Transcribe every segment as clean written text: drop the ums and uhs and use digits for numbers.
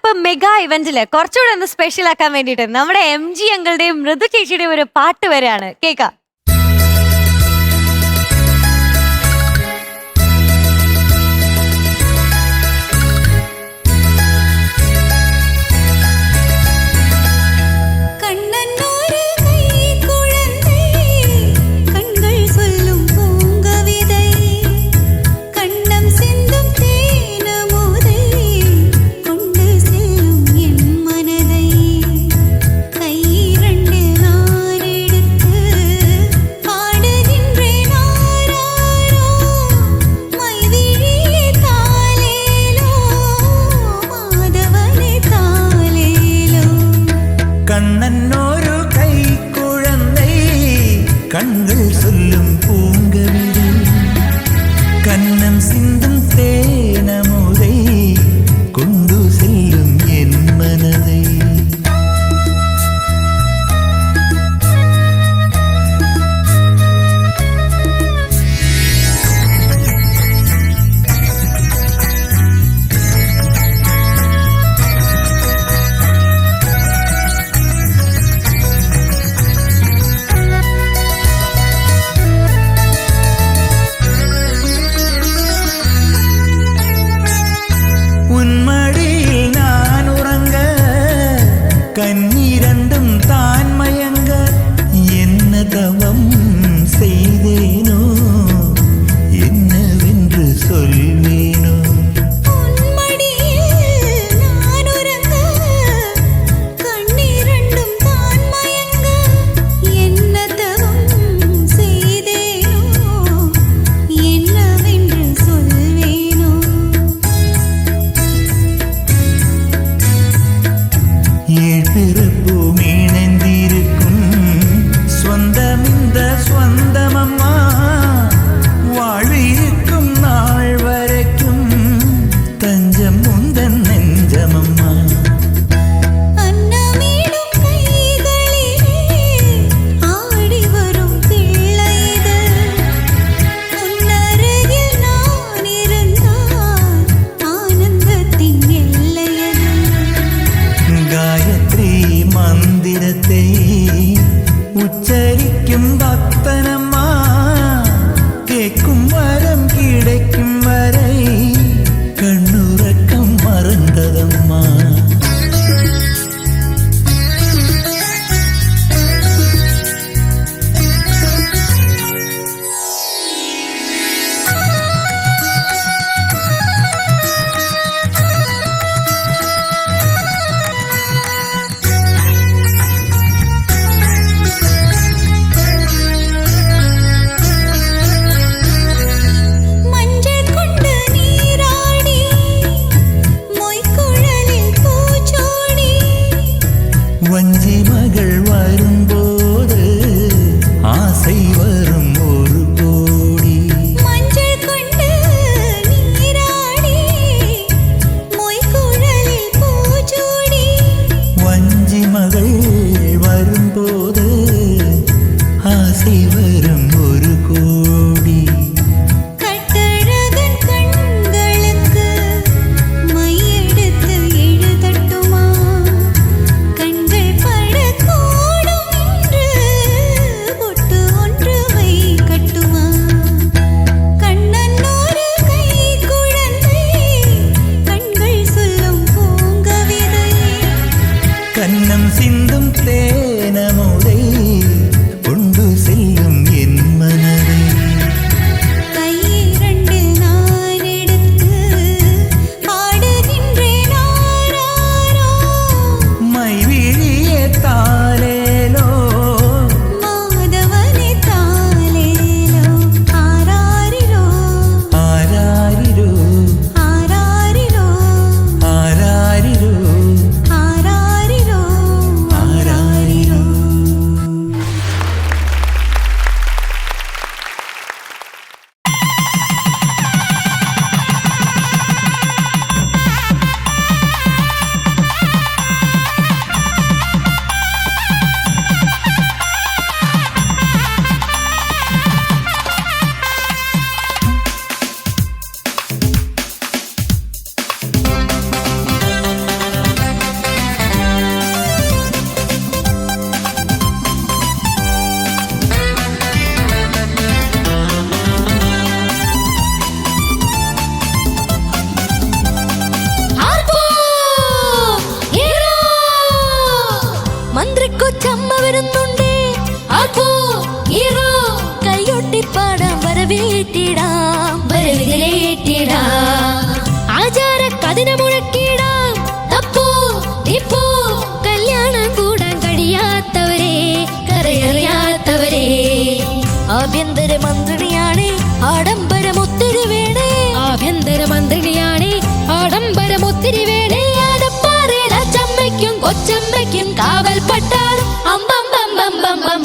ഇപ്പൊ മെഗാ ഇവന്റില് കുറച്ചുകൂടെ ഒന്ന് സ്പെഷ്യൽ ആക്കാൻ വേണ്ടിട്ട് നമ്മുടെ MG അങ്കിളുടെയും മൃദു ചേച്ചിയുടെയും ഒരു പാട്ട് വരെയാണ് കേൾക്കാം.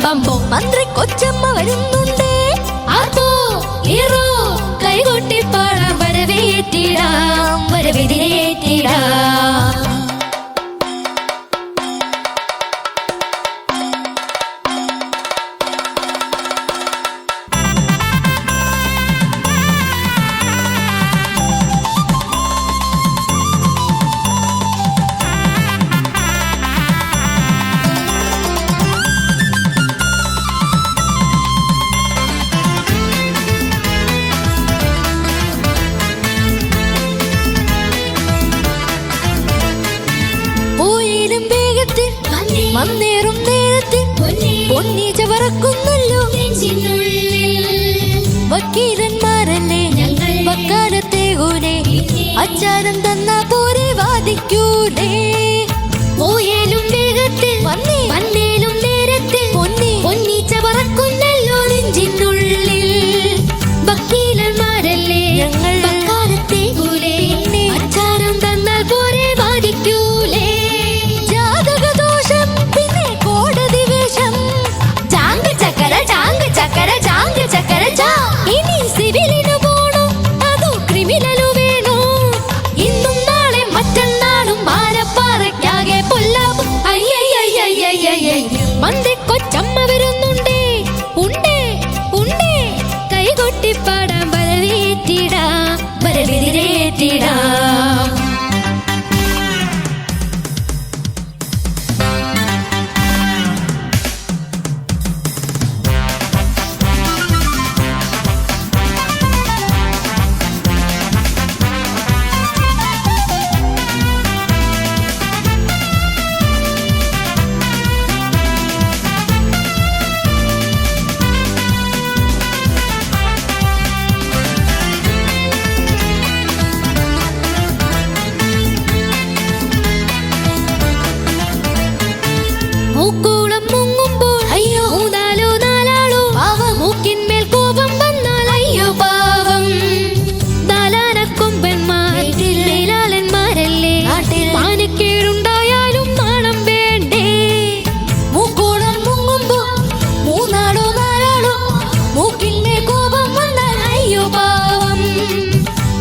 ബം മന്ത്രി കൊച്ചമ്മ വരുന്നുണ്ടേ ആർപ്പോ ഹീറോ കൈകൊട്ടി പാടാം വരവേറ്റിടാം വരവെതിരേറ്റിടാം വന്നേറും നേരത്തിൽ പൊന്നീച്ച പറക്കുന്നല്ലോ വക്കീലന്മാരല്ലേ വക്കാലത്തെ ഊനെ അച്ചാരം തന്നാ പോരെ വാദിക്കൂലേ പോയേലും വേഗത്തിൽ വന്നേലും നേരത്തിൽ പൊന്നീച്ച പറക്കുന്നല്ലോ നെഞ്ചിനുള്ളിൽ വക്കീലന്മാരല്ലേ ഞങ്ങൾ വക്കാലത്തെ ഊനെ അച്ചാരം തന്നാൽ പോരെ വാദിക്കൂലേ ഇനി സിവിലിനു പോണോ അതോ ക്രിമിനലു വേണോ ഇന്നും നാളെ മറ്റന്നാളും മാനപ്പാറയ്ക്കാകെ പൊല്ലാപ്പും മന്ത്രി കൊച്ചമ്മ വരുന്നുണ്ടേ ഉണ്ടേ ഉണ്ടേ കൈകൊട്ടിപ്പാടാം വരവേറ്റിടാം വരവെതിരേറ്റിടാം മൂക്കോളം മുങ്ങുമ്പോൾ അയ്യോ മൂന്നാലോ നാലാളോ മൂക്കിന്മേൽ കോപം വന്നാൽ അയ്യോ പാവം നാലാനക്കൊമ്പന്മാർ ലീലാളന്മാരല്ലേ മാനക്കേടുണ്ടായാലും നാണം വേണ്ടേ മൂക്കോളം മുങ്ങുമ്പോൾ മൂന്നാളോ നാലാളോ മൂക്കിന്മേൽ കോപം വന്നാൽ അയ്യോ പാവം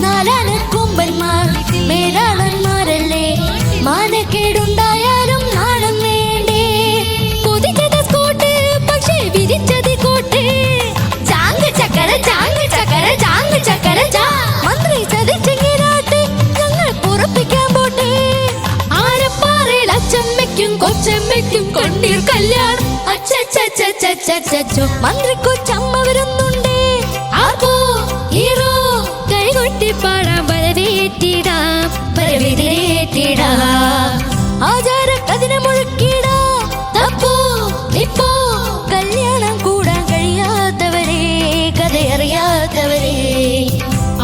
നാലാനക്കൊമ്പന്മാർ മേലാളന്മാരല്ലേ മാനക്കേടുണ്ടായാലും നാണം മന്ത്രി ചതിച്ചെങ്കിലാട്ടെ ഞങ്ങൾ പുറപ്പിക്കാൻ പോട്ടെ ആരപ്പാറയിൽ അച്ചമ്മയ്ക്കും കൊച്ചമ്മയ്ക്കും കൊണ്ടീർ കല്യാണം അച്ചോ മന്ത്രി കൊച്ചമ്മ വരുന്നുണ്ടേ ആർപ്പോ ഹീറോ കൈകൊട്ടിപ്പാടാം വരവേറ്റിടാം വരവെതിരേറ്റിടാം ആചാരക്കതിനെ മുഴുക്കിടാം തപ്പോ ഇപ്പോ കല്യാണം കൂടാൻ കഴിയാത്തവരെ കഥയറിയാത്തവരെ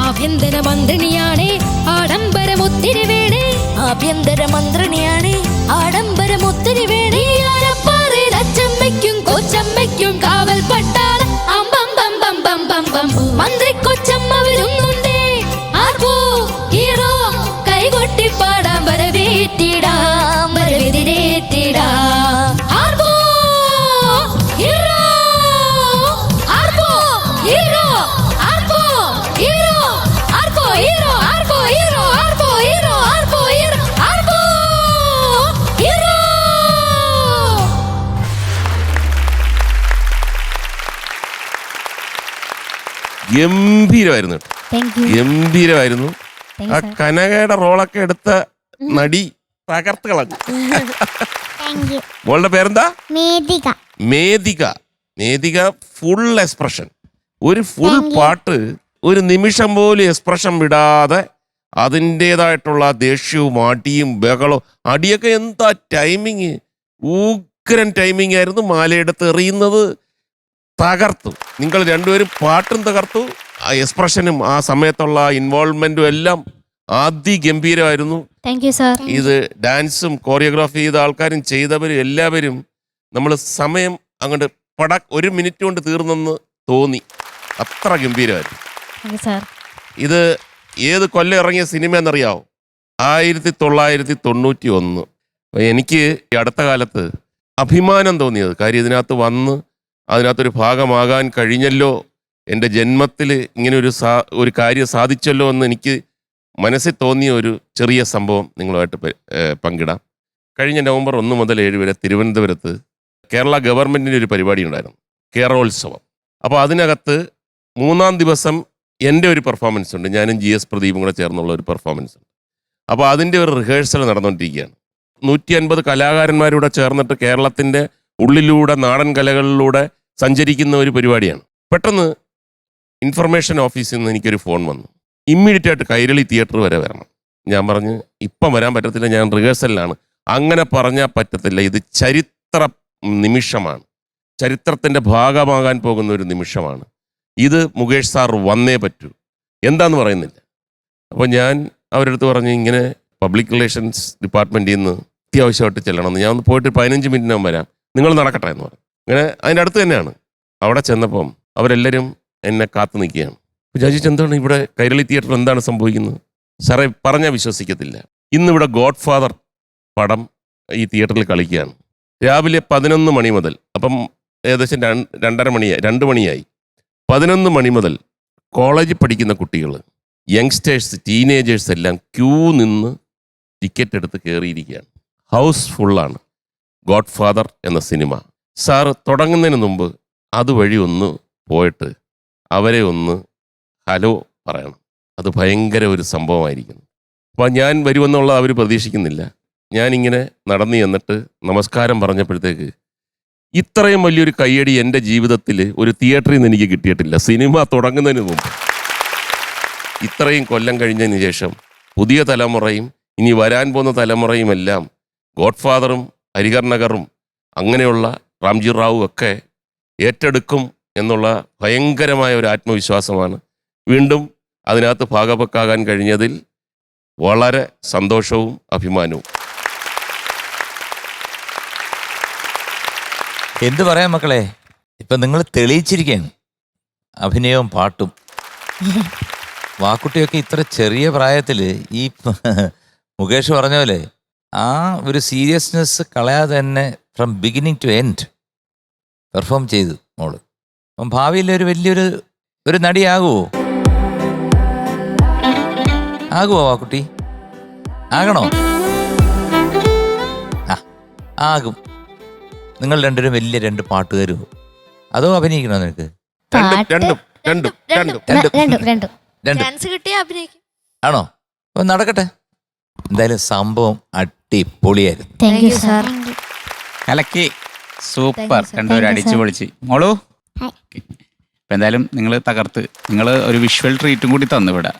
ആഭ്യന്തര മന്ത്രിണിയാണേ ആഡംബരമൊത്തിരി വേണേ ആഭ്യന്തര മന്ത്രിണിയാണേ ആഡംബരമൊത്തിരി വേണേ ആരപ്പാറയിൽ അച്ചമ്മയ്ക്കും കൊച്ചമ്മയ്ക്കും കാവൽ പട്ടാളം അമ്പം ബം ബം ബം ബം ബം മന്ത്രി കൊച്ചമ്മ വരുന്നുണ്ടേ ആർപ്പോ ഹീറോ കൈകൊട്ടിപ്പാടാം വരവേറ്റിടാം വരവെതിരേറ്റിടാം ആർപ്പോ ഹീറോ ആർപ്പോ ഹീറോ ആർപ്പോ ഹീറോ ആർപ്പോ ഹീറോ ആർപ്പോ ഹീറോ ആർപ്പോ ഹീറോ ആർപ്പോ ഹീറോ ആർപ്പോ ഹീറോ ഗംഭീരമായിരുന്നു, ഗംഭീരമായിരുന്നു. ആ കനകയുടെ റോളൊക്കെ എടുത്ത നടി തകർത്ത് കളഞ്ഞു. മോളുടെ പേരെന്താ? മേദിക. മേദിക ഫുൾ എക്സ്പ്രഷൻ, ഒരു ഫുൾ പാട്ട് ഒരു നിമിഷം പോലും എക്സ്പ്രഷൻ വിടാതെ അതിൻ്റെതായിട്ടുള്ള ദേഷ്യവും അടിയും ബഹളവും. അടിയൊക്കെ എന്താ ടൈമിങ്, ഉഗ്രൻ ടൈമിംഗ് ആയിരുന്നു. മാലയെടുത്ത് എറിയുന്നത് തകർത്തു. നിങ്ങൾ രണ്ടുപേരും പാട്ടും തകർത്തു, ആ എക്സ്പ്രഷനും ആ സമയത്തുള്ള ഇൻവോൾവ്മെന്റും എല്ലാം അതിഗംഭീരമായിരുന്നു. ഇത് ഡാൻസും കോറിയോഗ്രാഫി ചെയ്ത ആൾക്കാരും ചെയ്തവരും എല്ലാവരും നമ്മൾ സമയം അങ്ങോട്ട് ഒരു മിനിറ്റ് കൊണ്ട് തീർന്നെന്ന് തോന്നി, അത്ര ഗംഭീരമായിരുന്നു. ഇത് ഏത് കൊല്ലം ഇറങ്ങിയ സിനിമ എന്നറിയാവോ? 1991. എനിക്ക് ഈ അടുത്ത കാലത്ത് അഭിമാനം തോന്നിയത് കാര്യം ഇതിനകത്ത് വന്ന് അതിനകത്തൊരു ഭാഗമാകാൻ കഴിഞ്ഞല്ലോ, എൻ്റെ ജന്മത്തിൽ ഇങ്ങനെ ഒരു കാര്യം സാധിച്ചല്ലോ എന്ന് എനിക്ക് മനസ്സിൽ തോന്നിയ ഒരു ചെറിയ സംഭവം നിങ്ങളുമായിട്ട് പങ്കിടാം. കഴിഞ്ഞ നവംബർ 1 മുതൽ 7 വരെ തിരുവനന്തപുരത്ത് കേരള ഗവൺമെൻറ്റിൻ്റെ ഒരു പരിപാടി ഉണ്ടായിരുന്നു, കേരളോത്സവം. അപ്പോൾ അതിനകത്ത് 3-ാം ദിവസം എൻ്റെ ഒരു പെർഫോമൻസ് ഉണ്ട്, ഞാനും GS പ്രദീപും കൂടെ ചേർന്നുള്ള ഒരു പെർഫോമൻസ് ഉണ്ട്. അപ്പോൾ അതിൻ്റെ ഒരു റിഹേഴ്സൽ നടന്നുകൊണ്ടിരിക്കുകയാണ്. 150 കലാകാരന്മാരൂടെ ചേർന്നിട്ട് കേരളത്തിൻ്റെ ഉള്ളിലൂടെ നാടൻ കലകളിലൂടെ സഞ്ചരിക്കുന്ന ഒരു പരിപാടിയാണ്. പെട്ടെന്ന് ഇൻഫർമേഷൻ ഓഫീസിൽ നിന്ന് എനിക്കൊരു ഫോൺ വന്നു, ഇമ്മീഡിയറ്റ് ആയിട്ട് കൈരളി തിയേറ്റർ വരെ വരണം. ഞാൻ പറഞ്ഞു ഇപ്പം വരാൻ പറ്റത്തില്ല, ഞാൻ റിഹേഴ്സലിലാണ്. അങ്ങനെ പറഞ്ഞാൽ പറ്റത്തില്ല, ഇത് ചരിത്ര നിമിഷമാണ്, ചരിത്രത്തിൻ്റെ ഭാഗമാകാൻ പോകുന്ന ഒരു നിമിഷമാണ്, ഇത് മുകേഷ് സാർ വന്നേ പറ്റൂ, എന്താന്ന് പറയുന്നില്ല. അപ്പോൾ ഞാൻ അവരുടെ അടുത്ത് പറഞ്ഞു ഇങ്ങനെ പബ്ലിക് റിലേഷൻസ് ഡിപ്പാർട്ട്മെൻറ്റിൽ നിന്ന് അത്യാവശ്യമായിട്ട് ചെല്ലണമെന്ന്, ഞാൻ ഒന്ന് പോയിട്ട് 15 മിനിറ്റിനകം വരാം, നിങ്ങൾ നടക്കട്ടെ എന്ന് പറഞ്ഞു. അങ്ങനെ അതിൻ്റെ അടുത്ത് തന്നെയാണ്. അവിടെ ചെന്നപ്പം അവരെല്ലാവരും എന്നെ കാത്തു നിൽക്കുകയാണ്. അപ്പോൾ ഞാൻ ചോദിച്ചു എന്താണ് ഇവിടെ കൈരളി തിയേറ്ററിൽ എന്താണ് സംഭവിക്കുന്നത്? സാറേ പറഞ്ഞാൽ വിശ്വസിക്കത്തില്ല, ഇന്നിവിടെ ഗോഡ് ഫാദർ പടം ഈ തിയേറ്ററിൽ കളിക്കുകയാണ്. രാവിലെ 11 മണി മുതൽ, അപ്പം ഏകദേശം 2 മണിയായി. 11 മണി മുതൽ കോളേജിൽ പഠിക്കുന്ന കുട്ടികൾ, യങ്സ്റ്റേഴ്സ്, ടീനേജേഴ്സ് എല്ലാം ക്യൂ നിന്ന് ടിക്കറ്റ് എടുത്ത് കയറിയിരിക്കുകയാണ്. ഹൗസ് ഫുള്ളാണ്. ഗോഡ് ഫാദർ എന്ന സിനിമ. സാറ് തുടങ്ങുന്നതിന് മുമ്പ് അതുവഴി ഒന്ന് പോയിട്ട് അവരെ ഒന്ന് ഹലോ പറയണം. അത് ഭയങ്കര ഒരു സംഭവമായിരിക്കുന്നു. അപ്പോൾ ഞാൻ വരുമെന്നുള്ള അവർ പ്രതീക്ഷിക്കുന്നില്ല. ഞാനിങ്ങനെ നടന്നു ചെന്നിട്ട് നമസ്കാരം പറഞ്ഞപ്പോഴത്തേക്ക് ഇത്രയും വലിയൊരു കയ്യടി എൻ്റെ ജീവിതത്തിൽ ഒരു തിയേറ്ററിൽ നിന്ന് എനിക്ക് കിട്ടിയിട്ടില്ല. സിനിമ തുടങ്ങുന്നതിന് മുമ്പ്, ഇത്രയും കൊല്ലം കഴിഞ്ഞതിന് ശേഷം പുതിയ തലമുറയും ഇനി വരാൻ പോകുന്ന തലമുറയും എല്ലാം ഗോഡ് ഫാദറും ഹരിഹർ നഗറും അങ്ങനെയുള്ള റാംജി റാവു ഒക്കെ ഏറ്റെടുക്കും എന്നുള്ള ഭയങ്കരമായ ഒരു ആത്മവിശ്വാസമാണ്. വീണ്ടും അതിനകത്ത് ഭാഗവക്കാകാൻ കഴിഞ്ഞതിൽ വളരെ സന്തോഷവും അഭിമാനവും. എന്ത് പറയാം മക്കളെ, ഇപ്പം നിങ്ങൾ തെളിയിച്ചിരിക്കുകയാണ് അഭിനയവും പാട്ടും. വാക്കുട്ടിയൊക്കെ ഇത്ര ചെറിയ പ്രായത്തിൽ ഈ മുകേഷ് പറഞ്ഞ പോലെ ആ ഒരു സീരിയസ്നെസ് കളയാതെ തന്നെ from beginning to end perform ചെയ്തു മോള്. അപ്പം ഭാവിയിൽ ഒരു വലിയൊരു നടിയാകുമോ? ആകുമോ വാക്കുട്ടി? ആകണോ? ആകും. നിങ്ങൾ രണ്ടുപേരും വലിയ 2 പാട്ടുകാരും. അതോ അഭിനയിക്കണോ നിനക്ക്? ആണോ? അപ്പൊ നടക്കട്ടെ. എന്തായാലും സംഭവം അടിപൊളിയായിരുന്നു. കലക്കി, സൂപ്പർ. രണ്ടുപേരും അടിച്ചു പൊളിച്ച്. മോളൂ, ഇപ്പൊ എന്തായാലും നിങ്ങൾ തകർത്ത്. നിങ്ങൾ ഒരു വിഷ്വൽ ട്രീറ്റും കൂടി തന്നു ഇവിടെ.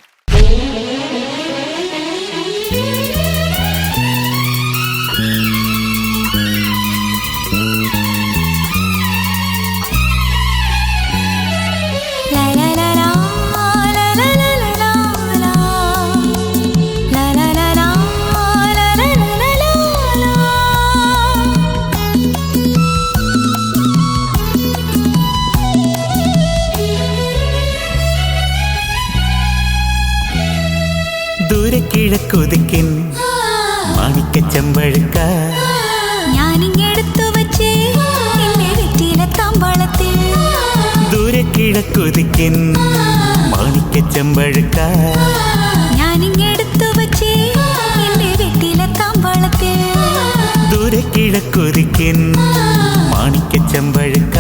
കിഴക്കുതിക്കിൻ മാണിക്കച്ചമ്പഴുക്ക ഞാനിങ്ങെടുത്തു വച്ചേ എന്റെ വെറ്റിലത്താമ്പളത്തിൽ. ദൂരെ കിഴക്കുതിക്കിൻ മാണിക്കച്ചമ്പഴുക്ക ഞാനിങ്ങെടുത്തു വച്ചേ എന്റെ വെറ്റിലത്താമ്പളത്തിൽ. ദൂരെ കിഴക്കുതിക്കിൻ മാണിക്കച്ചമ്പഴുക്ക.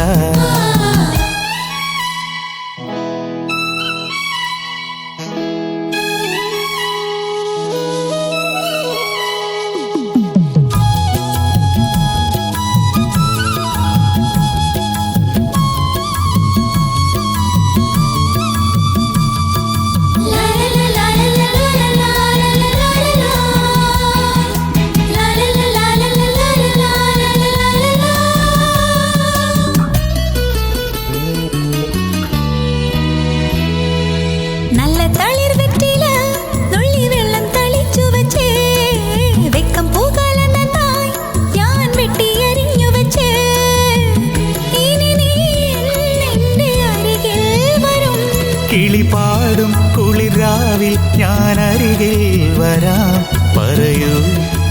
കിളിപാടും കുളിരാവിൽ ഞാനരികിൽ വരാം. പറയൂ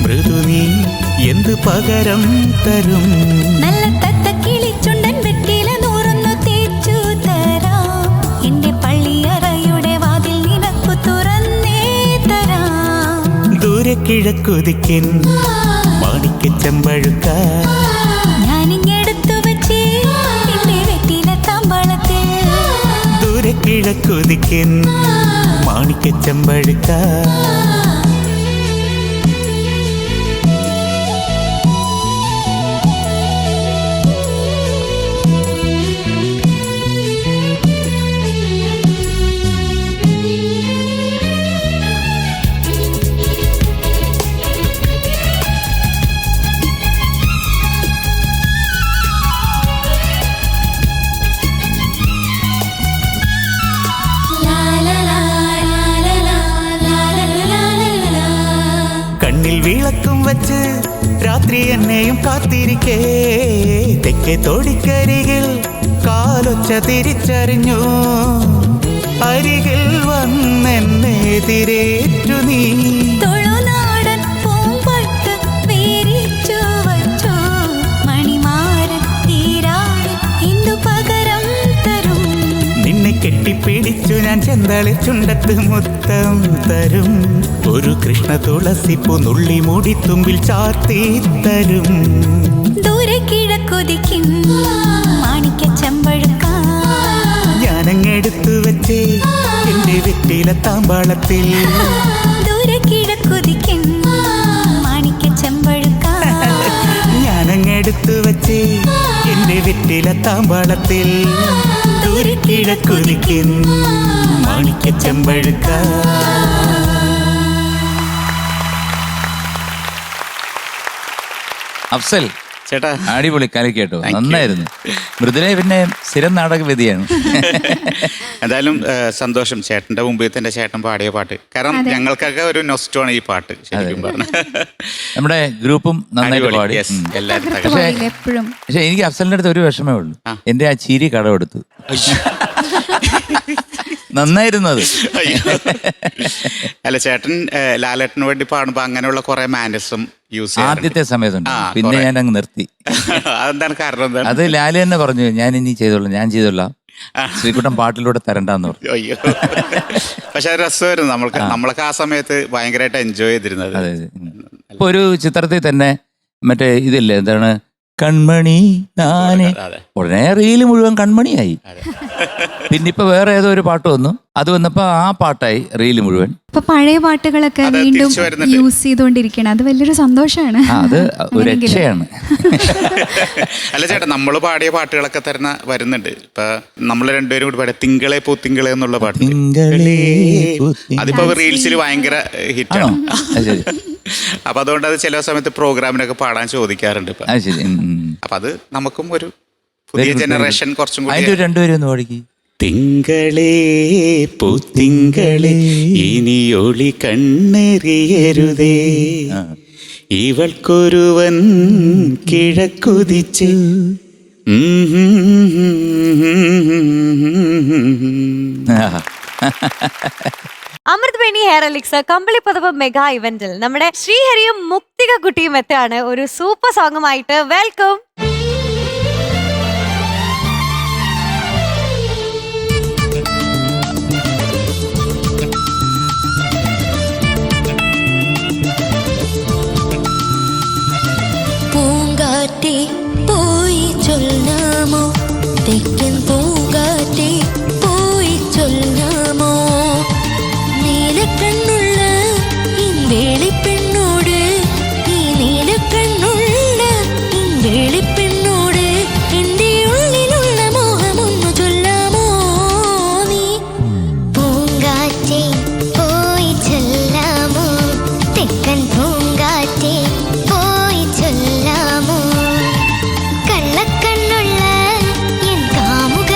മൃദു നീ എന്ത് പകരം തരും? നല്ല തത്ത കിളിച്ചുണ്ടൻ വെറ്റില ദൂരക്കിഴക്കുതിക്കൻ മാണിക്കച്ചമ്പഴുക്ക ഞാനിങ്ങെടുത്തു വച്ചേ എന്റെ വെറ്റില താമ്പാളത്തിൽ. ദൂരക്കിഴക്കുതിക്കൻ മാണിക്കച്ചമ്പഴുക്ക കണ്ണിൽ വിളക്കും വച്ച് രാത്രി എന്നെയും കാത്തിരിക്കേ തെക്കേ തോടിക്കരികിൽ കാലൊച്ച തിരിച്ചറിഞ്ഞു അരികിൽ വന്നെന്നെ എതിരേറ്റു നീ തൊഴുനാടൻ പൂമ്പട്ട് വീരിച്ചു വച്ചു മണിമാരൻ തീരാതെ എന്തു പകരം തരും. നിന്നെ കെട്ടിപ്പിടിച്ചു ഞാൻ ചെന്തളി ചുണ്ടത്ത് മുത്തം തരും ഒരു കൃഷ്ണ തുളസിപ്പൂ നുള്ളി മൂടി തുമ്പിൽ ചാർത്തി തരും. ദൂരെ കിഴക്കൊതിക്കും മാണിക്കച്ചമ്പഴുക്ക ഞാനങ്ങെടുത്തു വെച്ചേ എന്റെ വെറ്റില താമ്പാളത്തിൽ. ദൂരെ കിഴക്കൊതിക്കും മാണിക്കച്ചമ്പഴുക്ക ഞാനങ്ങെടുത്തു വെച്ചേ എന്റെ വെറ്റില താമ്പാളത്തിൽ. ദൂരക്കിഴക്കുതിക്കൻ മാണിക്കച്ചമ്പഴുക്ക. അഫ്സൽ ചേട്ടാ അടിപൊളി കലക്കി കേട്ടോ, Thank you. നന്നായിരുന്നു. മൃദുലേ പിന്നെ സ്ഥിരം നാടകവേദിയാണ്. എന്തായാലും സന്തോഷം ചേട്ടന്റെ മുമ്പിൽ തന്നെ ചേട്ടൻ പാടിയ പാട്ട്. കാരണം ഞങ്ങൾക്കൊക്കെ ഒരു നൊസ്റ്റോണ് ഈ പാട്ട് ശരിക്കും പറഞ്ഞു. നമ്മുടെ ഗ്രൂപ്പും നന്നായിട്ട് പാടി. എല്ലാവരും പക്ഷെ എനിക്ക് അഫ്സലിന്റെ അടുത്ത് ഒരു വിഷമേ ഉള്ളൂ, എന്റെ ആ ചിരി കടമെടുത്തു. നന്നായിരുന്നു അത്. അല്ല ചേട്ടൻ ലാലേട്ടന് വേണ്ടി പാടുമ്പോ അങ്ങനെയുള്ള കുറെ മാനസും യൂസ് ചെയ്യാം ആദ്യത്തെ സമയത്തുണ്ട്, പിന്നെ ഞാൻ അങ്ങ് നിർത്തി. അതെന്താണ് കാരണം എന്താണ്? അത് ലാല് തന്നെ പറഞ്ഞു, ഞാൻ ഇനി ചെയ്തോളാം, ഞാൻ ചെയ്തോളാം, ശ്രീകുട്ടൻ പാട്ടിലൂടെ തരണ്ടെന്ന് പറഞ്ഞു. അയ്യോ പക്ഷെ അത് രസമായിരുന്നു. നമ്മളൊക്കെ ആ സമയത്ത് ഭയങ്കരമായിട്ട് എൻജോയ് ചെയ്തിരുന്നത്. അതെ അതെ. ഇപ്പൊ ഒരു ചിത്രത്തിൽ തന്നെ മറ്റേ ഇതില്ലേ, എന്താണ് കൺമണി നാനെ, അതെ. ഉടനെ റീല് മുഴുവൻ കൺമണിയായി. പിന്നെ ഇപ്പൊ വേറെ ഏതോ ഒരു പാട്ട് വന്നു, അത് വന്നപ്പോ ആ പാട്ടായി റീല് മുഴുവൻ. ഇപ്പൊ പഴയ പാട്ടുകളൊക്കെ അത് വീണ്ടും തിരിച്ചു വരുന്നുണ്ട്. യൂസ് ചെയ്തുകൊണ്ടിരിക്കണം, അത് വലിയൊരു സന്തോഷമാണ്. അത് ഒരു രക്ഷയാണ്. അല്ല ചേട്ടാ, നമ്മള് പാടിയ പാട്ടുകളൊക്കെ തന്നെ വരുന്നുണ്ട്. ഇപ്പൊ നമ്മള് രണ്ടുപേരും കൂടി പാടിയ തിങ്കളെ പൂത്തിങ്കളെ എന്നുള്ള പാട്ട്, തിങ്കളേ പൂത്തിങ്കളേ. അതിപ്പോ റീൽസിൽ ഭയങ്കര ഹിറ്റാണ്. ആണോ? അത് ശരി. അപ്പൊ അതുകൊണ്ട് അത് ചില സമയത്ത് പ്രോഗ്രാമിനൊക്കെ പാടാൻ ചോദിക്കാറുണ്ട് ഇപ്പൊ. അത് ശരി. അപ്പൊ അത് നമുക്കും ഒരു പുതിയ ജനറേഷൻ കുറച്ചും അതിന്റെ കൂടി. രണ്ടുപേരും ഒന്ന് പാടിക്ക്. തിങ്കളേ പൂത്തിങ്കളേ ഇനി ഒളി കണ്ണെറിയരുതേ, ഇവൾക്കൊരുവൻ കിഴക്കുതിച്ച്. അമൃതവേണി ഹെയർ എലിക്സർ കമ്പിളി പദവ് മെഗാ ഇവന്റിൽ നമ്മുടെ ശ്രീഹരിയും മുക്തിക കുട്ടിയും എത്താണ് ഒരു സൂപ്പർ സോങ്ങുമായിട്ട്. വെൽക്കം. പൂങ്കാറ്റേ പോയി ചൊല്ലാമോ, തെക്കൻ പൂങ്കാറ്റേ പോയി ചൊല്ലാമോ, നീലക്കണ്ണുള്ള ഇൻവേളിപ്പെണ്ണോട്, ഈ നീലക്കണ്ണുള്ള ഇൻവേളിപ്പെണ്ണോട് എന്റെ ഉള്ളിലുള്ള മോഹമൊന്നു ചൊല്ലാമോ നീ. പൂങ്കാറ്റേ പോയി ചൊല്ലാമോ, തെക്കൻ പൂങ്കാറ്റേ പോയി ചൊല്ലാമോ, കള്ളക്കണ്ണുള്ള എൻ കാമുക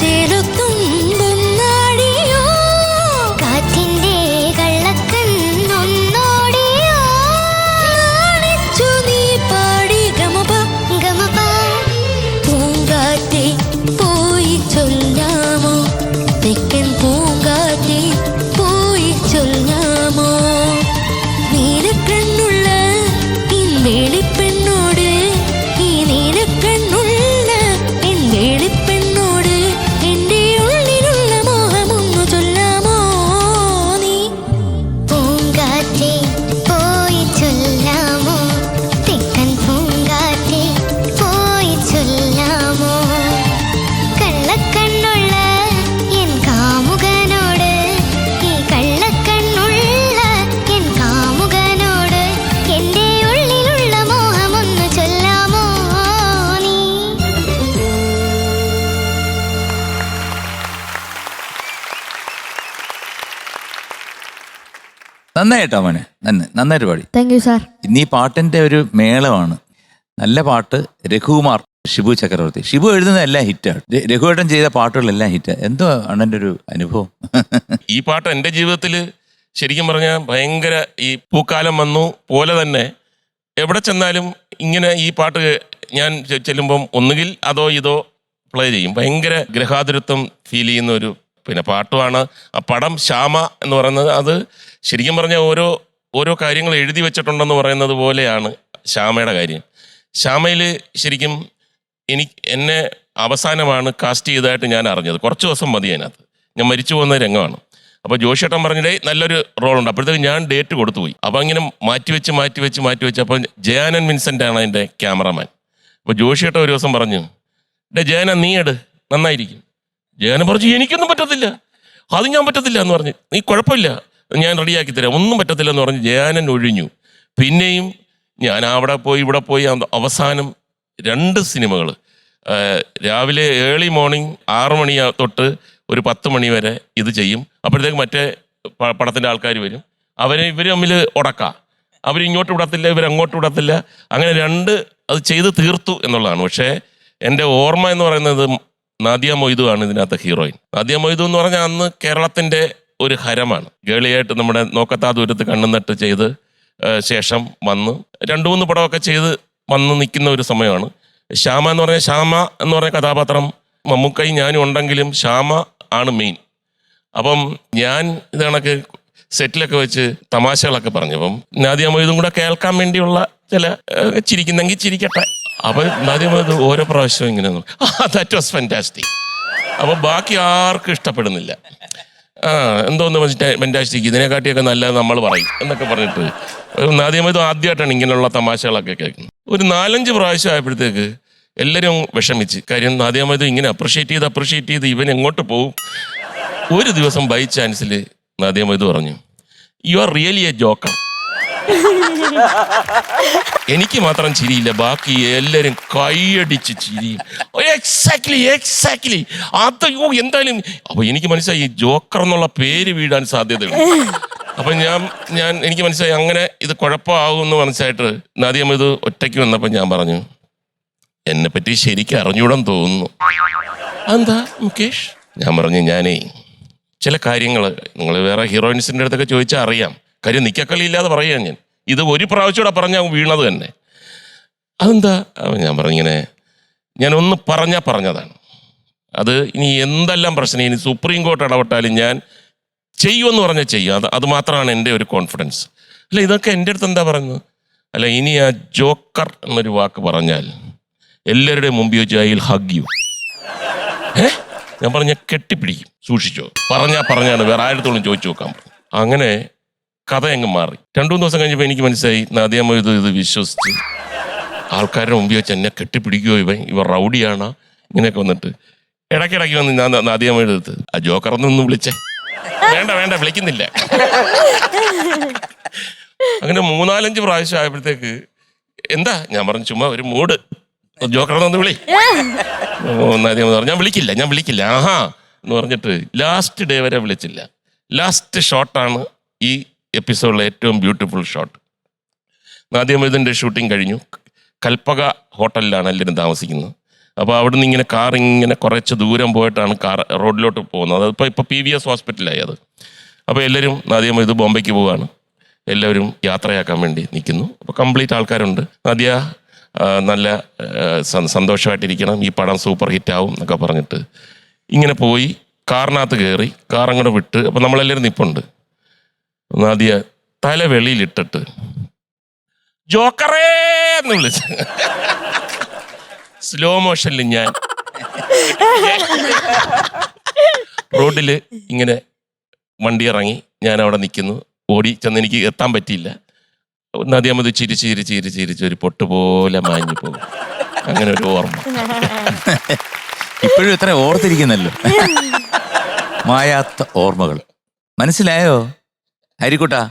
ചേലൊത്തുമ്പൊന്നാടിയോ കാറ്റിന്റെ കള്ളക്കണ്ണൊന്നോടിയോ നാണിച്ചു നീ പാടി ഗമപ ഗമപ പൂങ്കാറ്റെ പോയി ചൊല്ലാമോ തെക്കൻ പൂങ്കാറ്റെ പോയി ചൊല്ലാമോ നീലക്കണ്ണുള്ള വെളിപ്പെണ്ണോട് ഈ നീലക്കണ്ണുള്ള എൻ വെളിപ്പെണ്ണോട് എൻ്റെ ഉള്ളിലുള്ള മോഹമൊന്നു ചൊല്ലാമോ നീ പൂങ്കാറ്റെ പോയി ചൊല്ലാമോ തെക്കൻ പൂങ്കാറ്റെ പോയി ചൊല്ലാമോ കള്ളക്കണ്ണുള്ള എൻ കാമുകനോട് ഈ കള്ളക്കണ്ണുള്ള എൻ കാമുകനോട് എൻ്റെ ഉള്ളിലുള്ള മോഹമൊന്നു ചൊല്ലാമോ നീ. നന്നായിട്ടോ മോനെ, നന്നായിട്ട് പാടി. Thank you sir. ഇന്ന് ഈ പാട്ടിന്റെ ഒരു മേളമാണ്. നല്ല പാട്ട്. രഘുകുമാർ, ഷിബു ചക്രവർത്തി. ഷിബു എഴുതുന്ന എല്ലാം ഹിറ്റാണ്. രഘുവേട്ടൻ ചെയ്ത പാട്ടുകളെല്ലാം ഹിറ്റ്. എന്തോ അണ്ണൻ്റെ ഒരു അനുഭവം? ഈ പാട്ട് എൻ്റെ ജീവിതത്തിൽ ശരിക്കും പറഞ്ഞാൽ ഭയങ്കര ഈ പൂക്കാലം വന്നു പോലെ തന്നെ എവിടെ ചെന്നാലും ഇങ്ങനെ ഈ പാട്ട് ഞാൻ ചെല്ലുമ്പം ഒന്നുകിൽ അതോ ഇതോ പ്ലേ ചെയ്യും. ഭയങ്കര ഗ്രഹാതുരത്വം ഫീൽ ചെയ്യുന്ന ഒരു പിന്നെ പാട്ടുമാണ്. ആ പടം ശ്യാമ എന്ന് പറയുന്നത് അത് ശരിക്കും പറഞ്ഞാൽ ഓരോ കാര്യങ്ങൾ എഴുതി വെച്ചിട്ടുണ്ടെന്ന് പറയുന്നത് പോലെയാണ് ശ്യാമയുടെ കാര്യം. ശ്യാമയിൽ ശരിക്കും എന്നെ അവസാനമാണ് കാസ്റ്റ് ചെയ്തതായിട്ട് ഞാൻ അറിഞ്ഞത്. കുറച്ച് ദിവസം മതി അതിനകത്ത്. ഞാൻ മരിച്ചു പോകുന്ന രംഗമാണ്. അപ്പോൾ ജോഷിയേട്ടൻ പറഞ്ഞിട്ടേ നല്ലൊരു റോളുണ്ട്. അപ്പോഴത്തേക്ക് ഞാൻ ഡേറ്റ് കൊടുത്തുപോയി. അപ്പോൾ ഇങ്ങനെ മാറ്റിവെച്ച് അപ്പോൾ ജയാനൻ വിൻസെൻ്റ് ആണ് അതിൻ്റെ ക്യാമറമാൻ. അപ്പോൾ ജോഷിയേട്ടൻ ഒരു ദിവസം പറഞ്ഞു, ജയാനൻ നീ നന്നായിരിക്കും. ജയാനൻ പറഞ്ഞു എനിക്കൊന്നും പറ്റത്തില്ല, അത് ഞാൻ പറ്റത്തില്ല എന്ന് പറഞ്ഞ്. നീ കുഴപ്പമില്ല, ഞാൻ റെഡിയാക്കി തരാം, ഒന്നും പറ്റത്തില്ല എന്ന് പറഞ്ഞ് ജയാനൻ ഒഴിഞ്ഞു. പിന്നെയും ഞാൻ അവിടെ പോയി ഇവിടെ പോയി അവസാനം 2 സിനിമകൾ രാവിലെ ഏർലി മോർണിംഗ് 6 മണി തൊട്ട് ഒരു 10 മണി വരെ ഇത് ചെയ്യും. അപ്പോഴത്തേക്ക് മറ്റേ പടത്തിൻ്റെ ആൾക്കാർ വരും. ഇവർ തമ്മിൽ ഉടക്കാം. അവരിങ്ങോട്ട് വിടത്തില്ല, ഇവരങ്ങോട്ട് വിടത്തില്ല. അങ്ങനെ 2 അത് ചെയ്ത് തീർത്തു എന്നുള്ളതാണ്. പക്ഷേ എൻ്റെ ഓർമ്മ എന്ന് പറയുന്നത് നാദിയ മൊയ്തു ആണ് ഇതിനകത്ത് ഹീറോയിൻ. നാദിയ മൊയ്തു എന്ന് പറഞ്ഞാൽ അന്ന് കേരളത്തിൻ്റെ ഒരു ഹരമാണ്. ഗേളിയായിട്ട് നമ്മുടെ നോക്കത്താ ദൂരത്ത് കണ്ണുനട്ട് ചെയ്ത് ശേഷം വന്ന് 2-3 പടമൊക്കെ ചെയ്ത് വന്ന് നിൽക്കുന്ന ഒരു സമയമാണ്. ശ്യാമ എന്ന് പറഞ്ഞ കഥാപാത്രം മമ്മൂക്കയും ഞാനും ഉണ്ടെങ്കിലും ശ്യാമ ആണ് മെയിൻ. അപ്പം ഞാൻ ഇത് കണക്ക് സെറ്റിലൊക്കെ വെച്ച് തമാശകളൊക്കെ പറഞ്ഞു. അപ്പം നാദിയ മൊയ്തും കൂടെ കേൾക്കാൻ വേണ്ടിയുള്ള ചില ചിരിക്കുന്നെങ്കിൽ ചിരിക്കട്ടെ. അപ്പം നാദിയ മൊയ്തു ഓരോ പ്രാവശ്യവും ഇങ്ങനെ ദാറ്റ് വാസ് ഫാന്റാസ്റ്റിക്. അപ്പം ബാക്കി ആർക്കും ഇഷ്ടപ്പെടുന്നില്ല. എന്തോന്ന് ഫാന്റാസ്റ്റിക്, ഇതിനെക്കാട്ടിയൊക്കെ നല്ലത് നമ്മൾ പറയും എന്നൊക്കെ പറഞ്ഞിട്ട് നാദിയ മൊയ്തു ആദ്യമായിട്ടാണ് ഇങ്ങനെയുള്ള തമാശകളൊക്കെ കേൾക്കുന്നത്. ഒരു 4-5 പ്രാവശ്യം ആയപ്പോഴത്തേക്ക് എല്ലാവരും വിഷമിച്ച്. കാര്യം നാദിയ മൊയ്തു ഇങ്ങനെ അപ്രിഷ്യേറ്റ് ചെയ്ത് ഇവൻ എങ്ങോട്ട് പോകും. ഒരു ദിവസം ബൈ ചാൻസിൽ നാദിയ മൊയ്തു പറഞ്ഞു, you are really A Joker. എനിക്ക് മാത്രം ചിരിയില്ല, ബാക്കി എല്ലാവരും കൈയടിച്ച് ചിരിയും. എക്സാക്ട്ലി അയ്യോ എന്തായാലും. അപ്പൊ എനിക്ക് മനസ്സിലായി ഈ ജോക്കർ എന്നുള്ള പേര് വീഴാൻ സാധ്യതയുണ്ട്. അപ്പൊ എനിക്ക് മനസ്സിലായി അങ്ങനെ ഇത് കുഴപ്പമാകുമെന്ന് മനസ്സിലായിട്ട് നാദിയ മൊയ്തു ഒറ്റയ്ക്ക് വന്നപ്പോൾ ഞാൻ പറഞ്ഞു, എന്നെ പറ്റി ശരിക്കും അറിഞ്ഞൂടാൻ തോന്നുന്നു. എന്താ മുകേഷ്? ഞാൻ പറഞ്ഞു, ഞാനേ ചില കാര്യങ്ങൾ നിങ്ങൾ വേറെ ഹീറോയിൻസിൻ്റെ അടുത്തൊക്കെ ചോദിച്ചാൽ അറിയാം. കാര്യം നിക്കക്കളി ഇല്ലാതെ പറയാം. ഇത് ഒരു പ്രാവശ്യം കൂടെ പറഞ്ഞാൽ വീണത് തന്നെ. അതെന്താ? ഞാൻ പറഞ്ഞിങ്ങനെ ഞാനൊന്ന് പറഞ്ഞതാണ്. അത് ഇനി എന്തെല്ലാം പ്രശ്നം, ഇനി സുപ്രീം കോർട്ട് ഇടപെട്ടാലും ഞാൻ ചെയ്യുമെന്ന് പറഞ്ഞാൽ ചെയ്യും. അത് മാത്രമാണ് എൻ്റെ ഒരു കോൺഫിഡൻസ്. അല്ല ഇതൊക്കെ എൻ്റെ അടുത്ത് എന്താ പറയുന്നത്? അല്ല ഇനി ആ ജോക്കർ എന്നൊരു വാക്ക് പറഞ്ഞാൽ എല്ലാവരുടെയും മുമ്പ് ചോദിച്ചു ഐ വിൽ ഹഗ് യു. ഞാൻ പറഞ്ഞ കെട്ടിപ്പിടിക്കും, സൂക്ഷിച്ചോ. പറഞ്ഞാണ് വേറെ ആയിരത്തോളം ചോദിച്ചു നോക്കാം. അങ്ങനെ കഥ അങ്ങ് മാറി. 2-3 ദിവസം കഴിഞ്ഞപ്പോൾ എനിക്ക് മനസ്സിലായി നാദിയ മൊയ്തു ഇത് വിശ്വസിച്ച് ആൾക്കാരുടെ മുമ്പിൽ വെച്ച് എന്നെ കെട്ടിപ്പിടിക്കുമോ, ഇവ റൗഡിയാണ് ഇങ്ങനെയൊക്കെ വന്നിട്ട് ഇടയ്ക്കിടയ്ക്ക് വന്ന് ഞാൻ നാദിയ മൊയ്തു എടുത്ത് ആ ജോക്കറൊന്നും വിളിച്ചേ. വേണ്ട വിളിക്കുന്നില്ല. അങ്ങനെ 3-4-5 പ്രാവശ്യം ആയപ്പോഴത്തേക്ക് എന്താ ഞാൻ പറഞ്ഞു, ചുമ്മാ ഒരു മൂഡ്, ജോക്കറൊന്ന് വിളി. നാദിയ മൊയ്തു പറഞ്ഞു, ഞാൻ വിളിക്കില്ല ആഹാ എന്ന് പറഞ്ഞിട്ട് ലാസ്റ്റ് ഡേ വരെ വിളിച്ചില്ല. ലാസ്റ്റ് ഷോട്ടാണ് ഈ എപ്പിസോഡിലെ ഏറ്റവും ബ്യൂട്ടിഫുൾ ഷോട്ട്. നാദിയ മൊയ്തുവിൻ്റെ ഷൂട്ടിംഗ് കഴിഞ്ഞു. കൽപ്പക ഹോട്ടലിലാണ് എല്ലാവരും താമസിക്കുന്നത്. അപ്പോൾ അവിടുന്ന് ഇങ്ങനെ കാർ ഇങ്ങനെ കുറച്ച് ദൂരം പോയിട്ടാണ് കാർ റോഡിലോട്ട് പോകുന്നത്. അതിപ്പോൾ PVS ഹോസ്പിറ്റലായി അത്. അപ്പോൾ എല്ലാവരും ആദ്യം ഇത് ബോംബെക്ക് പോവുകയാണ്. എല്ലാവരും യാത്രയാക്കാൻ വേണ്ടി നിൽക്കുന്നു. അപ്പോൾ കംപ്ലീറ്റ് ആൾക്കാരുണ്ട്. നദിയ നല്ല സന്തോഷമായിട്ടിരിക്കണം, ഈ പടം സൂപ്പർ ഹിറ്റാവും എന്നൊക്കെ പറഞ്ഞിട്ട് ഇങ്ങനെ പോയി കാറിനകത്ത് കയറി കാർ അങ്ങോട്ട് വിട്ട്. അപ്പോൾ നമ്മളെല്ലാവരും നിൽപ്പുണ്ട്. നദിയ തല വെളിയിലിട്ടിട്ട് ജോക്കറേ എന്ന് വിളിച്ച് സ്ലോ മോഷനിൽ ഞാൻ റോഡിൽ ഇങ്ങനെ വണ്ടി ഇറങ്ങി ഞാൻ അവിടെ നിൽക്കുന്നു. ഓടി ചെന്ന് എനിക്ക് എത്താൻ പറ്റിയില്ല. നദിയാമത് ചിരിച്ച് ഒരു പൊട്ട് പോലെ മാഞ്ഞു പോകും. അങ്ങനെ ഒരു ഓർമ്മ ഇപ്പോഴും ഇത്ര ഓർത്തിരിക്കുന്നല്ലോ. മായാത്ത ഓർമ്മകൾ. മനസ്സിലായോ ഹരിക്കുട്ടാ?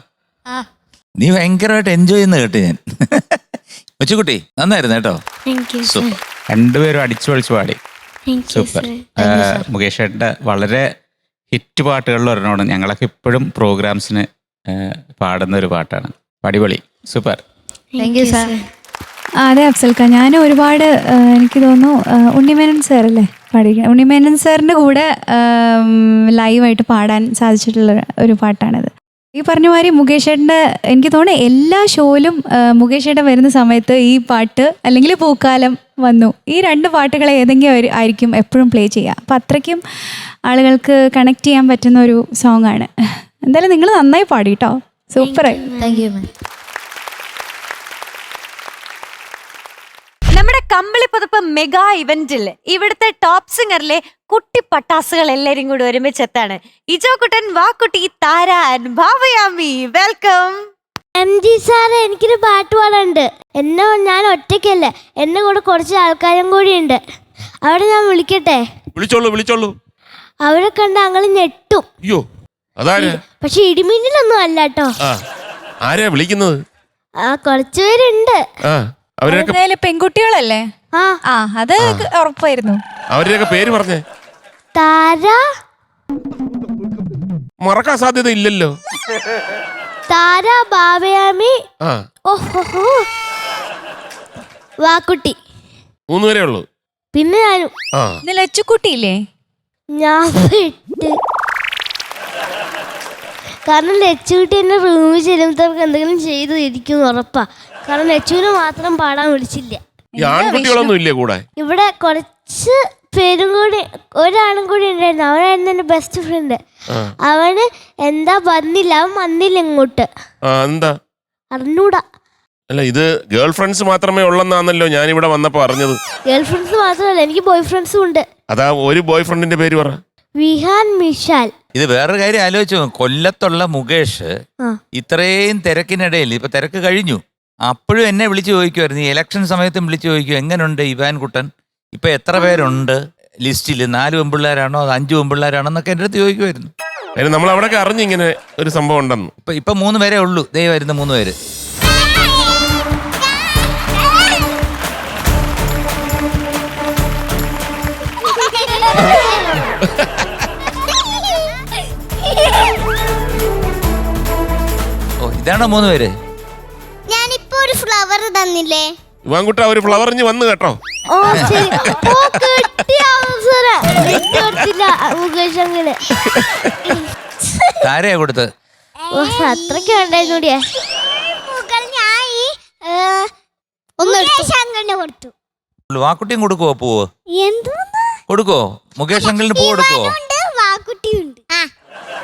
നീ ഭയങ്കരമായിട്ട് എൻജോയ് ചെയ്യുന്ന കേട്ട് ഞാൻ. കൊച്ചുകുട്ടി നന്നായിരുന്നു കേട്ടോ. സൂപ്പർ. രണ്ടുപേരും അടിച്ചു പൊളിച്ച് പാടി. സൂപ്പർ. മുകേഷ് ഏട്ടൻ്റെ വളരെ ഹിറ്റ് പാട്ടുകളിൽ ഒരെണ്ണമാണ്. ഞങ്ങളൊക്കെ ഇപ്പോഴും പ്രോഗ്രാംസിന് പാടുന്ന ഒരു പാട്ടാണ്. അടിപൊളി. സൂപ്പർ. അതെ അഫ്സൽക്ക, ഞാൻ ഒരുപാട് എനിക്ക് തോന്നുന്നു ഉണ്ണിമേനൻ സാറല്ലേ പാടിയിരിക്കുന്നത്. ഉണ്ണിമേനൻ സാറിൻ്റെ കൂടെ ലൈവായിട്ട് പാടാൻ സാധിച്ചിട്ടുള്ള ഒരു പാട്ടാണിത്. ഈ പറഞ്ഞ മാതിരി മുകേഷ് ഏട്ടൻ്റെ എനിക്ക് തോന്നുന്നു എല്ലാ ഷോയിലും മുകേഷ് ഏട്ടൻ വരുന്ന സമയത്ത് ഈ പാട്ട് അല്ലെങ്കിൽ പൂക്കാലം വന്നു, ഈ 2 പാട്ടുകളെ ഏതെങ്കിലും ആയിരിക്കും എപ്പോഴും പ്ലേ ചെയ്യുക. അപ്പം അത്രയ്ക്കും ആളുകൾക്ക് കണക്ട് ചെയ്യാൻ പറ്റുന്ന ഒരു സോങ് ആണ്. എന്തായാലും നിങ്ങൾ നന്നായി പാടി കേട്ടോ. സൂപ്പറായി. Thank you ma'am. നമ്മുടെ കമ്പിളിപ്പുതപ്പ് മെഗാ ഇവന്റിൽ ഇവിടുത്തെ ടോപ്പ് സിംഗറിലെ കുട്ടി പട്ടാസുകൾ എല്ലാരും കൂടി ഒരുമിച്ചെത്താണ്. ഇജോ കുട്ടൻ, വാക്കുട്ടി, താര ആൻഡ് ഭാവയാമി. വെൽക്കം. MG സാറ്, എനിക്കൊരു പാട്ട് പാടാനുണ്ട്. ഞാൻ ഒറ്റയ്ക്കല്ല, എന്നെ കൂടെ കുറച്ച് ആൾക്കാരും കൂടി ഉണ്ട്. അവിടെ ഞാൻ വിളിക്കട്ടെ? വിളിച്ചോളൂ. അവിടെ കണ്ട അങ്ങള് ഞെട്ടും. അയ്യോ, അതാരാ? പക്ഷെ ഇടിമിന്നലൊന്നും അല്ല കേട്ടോ. ആരാ വിളിക്കുന്നത്? കുറച്ചുപേരുണ്ട്. അവരൊക്കെ പെൺകുട്ടികളല്ലേ? ആ അത് ഉറപ്പായിരുന്നു. അവരുടെയൊക്കെ പേര് പറഞ്ഞേ. താര, മറക്കാൻ സാധ്യത ഇല്ലല്ലോ. താര, ഭാവയാമി, ഓഹോ, വാക്കുട്ടി. 3 പേരേ ഉള്ളൂ. പിന്നെ ഞാനും. ലച്ചുക്കുട്ടിയില്ലേ? ഞാൻ വിട്ട്. കാരണം ലച്ചുകുട്ടി എന്നെ റൂമിൽ ചെല്ലുമ്പോഴത്തേക്ക് എന്തെങ്കിലും ചെയ്തു ഇരിക്കും ഉറപ്പാ. കാരണം ലച്ചുവിനെ മാത്രം പാടാൻ വിളിച്ചില്ല. ആൺകുട്ടികളൊന്നും ഇല്ലേ കൂടെ? ഇവിടെ കുറച്ച് പേരും കൂടി, ഒരാളും കൂടി ഉണ്ടായിരുന്നു. അവനായിരുന്നു എന്റെ ബെസ്റ്റ് ഫ്രണ്ട്. അവന് എന്താ വന്നില്ല, അവൻ വന്നില്ല ഇങ്ങോട്ട്. എന്താ അറിഞ്ഞൂടാ. അല്ല, ഇത് ഗേൾ ഫ്രണ്ട്സ് മാത്രമേ ഉള്ളെന്നാണല്ലോ ഞാൻ ഇവിടെ വന്നപ്പോ അറിഞ്ഞത്. ഗേൾ ഫ്രണ്ട്സ് മാത്രമല്ല, എനിക്ക് ബോയ് ഫ്രണ്ട്സും ഉണ്ട്. അതാ ഒരു ബോയ് ഫ്രണ്ടിന്റെ പേര് പറ. വിഹാൻ മിഷാൽ. ഇത് വേറൊരു കാര്യം ആലോചിച്ചു. കൊല്ലത്തുള്ള മുകേഷ് ഇത്രയും തിരക്കിനിടയിൽ, ഇപ്പൊ തിരക്ക് കഴിഞ്ഞു, അപ്പോഴും എന്നെ വിളിച്ചു ചോദിക്കുമായിരുന്നു. ഈ ഇലക്ഷൻ സമയത്തും വിളിച്ചു ചോദിക്കും, എങ്ങനെയുണ്ട് ഇവാൻ കുട്ടൻ, ഇപ്പൊ എത്ര പേരുണ്ട് ലിസ്റ്റിൽ, 4 പെൺപിള്ളേരാണോ 5 പെൺപിള്ളേരാണോ എന്നൊക്കെ എൻ്റെ അടുത്ത് ചോദിക്കുമായിരുന്നു. നമ്മൾ അവിടെ അറിഞ്ഞു ഇങ്ങനെ ഒരു സംഭവം ഉണ്ടെന്ന്. ഇപ്പൊ 3 പേരേ ഉള്ളൂ. ദേ വരുന്ന 3 പേര്. ഓ, ഇതാണോ 3 പേര്? ഞാനിപ്പോ ഒരു ഫ്ലവർ തന്നില്ലേ? ഇവാൻകുട്ട ഒരു ഫ്ലവറിഞ്ഞ് വന്നു കേട്ടോ. ഓ ശരി. ഓ, കിട്ടിയ അവസരം വിട്ടുകൊടുത്തില്ല മുകേഷ് അങ്കിള്. താരയാ കൊടുത്തത്. ഓ, അത്രയ്ക്ക് വേണ്ടായിരുന്നൂടിയേ. വാക്കുട്ടിയും കൊടുക്കുവോ പൂവ്? കൊടുക്കോ? മുകേഷ് അങ്കിളിന് പൂ കൊടുക്കുവോ?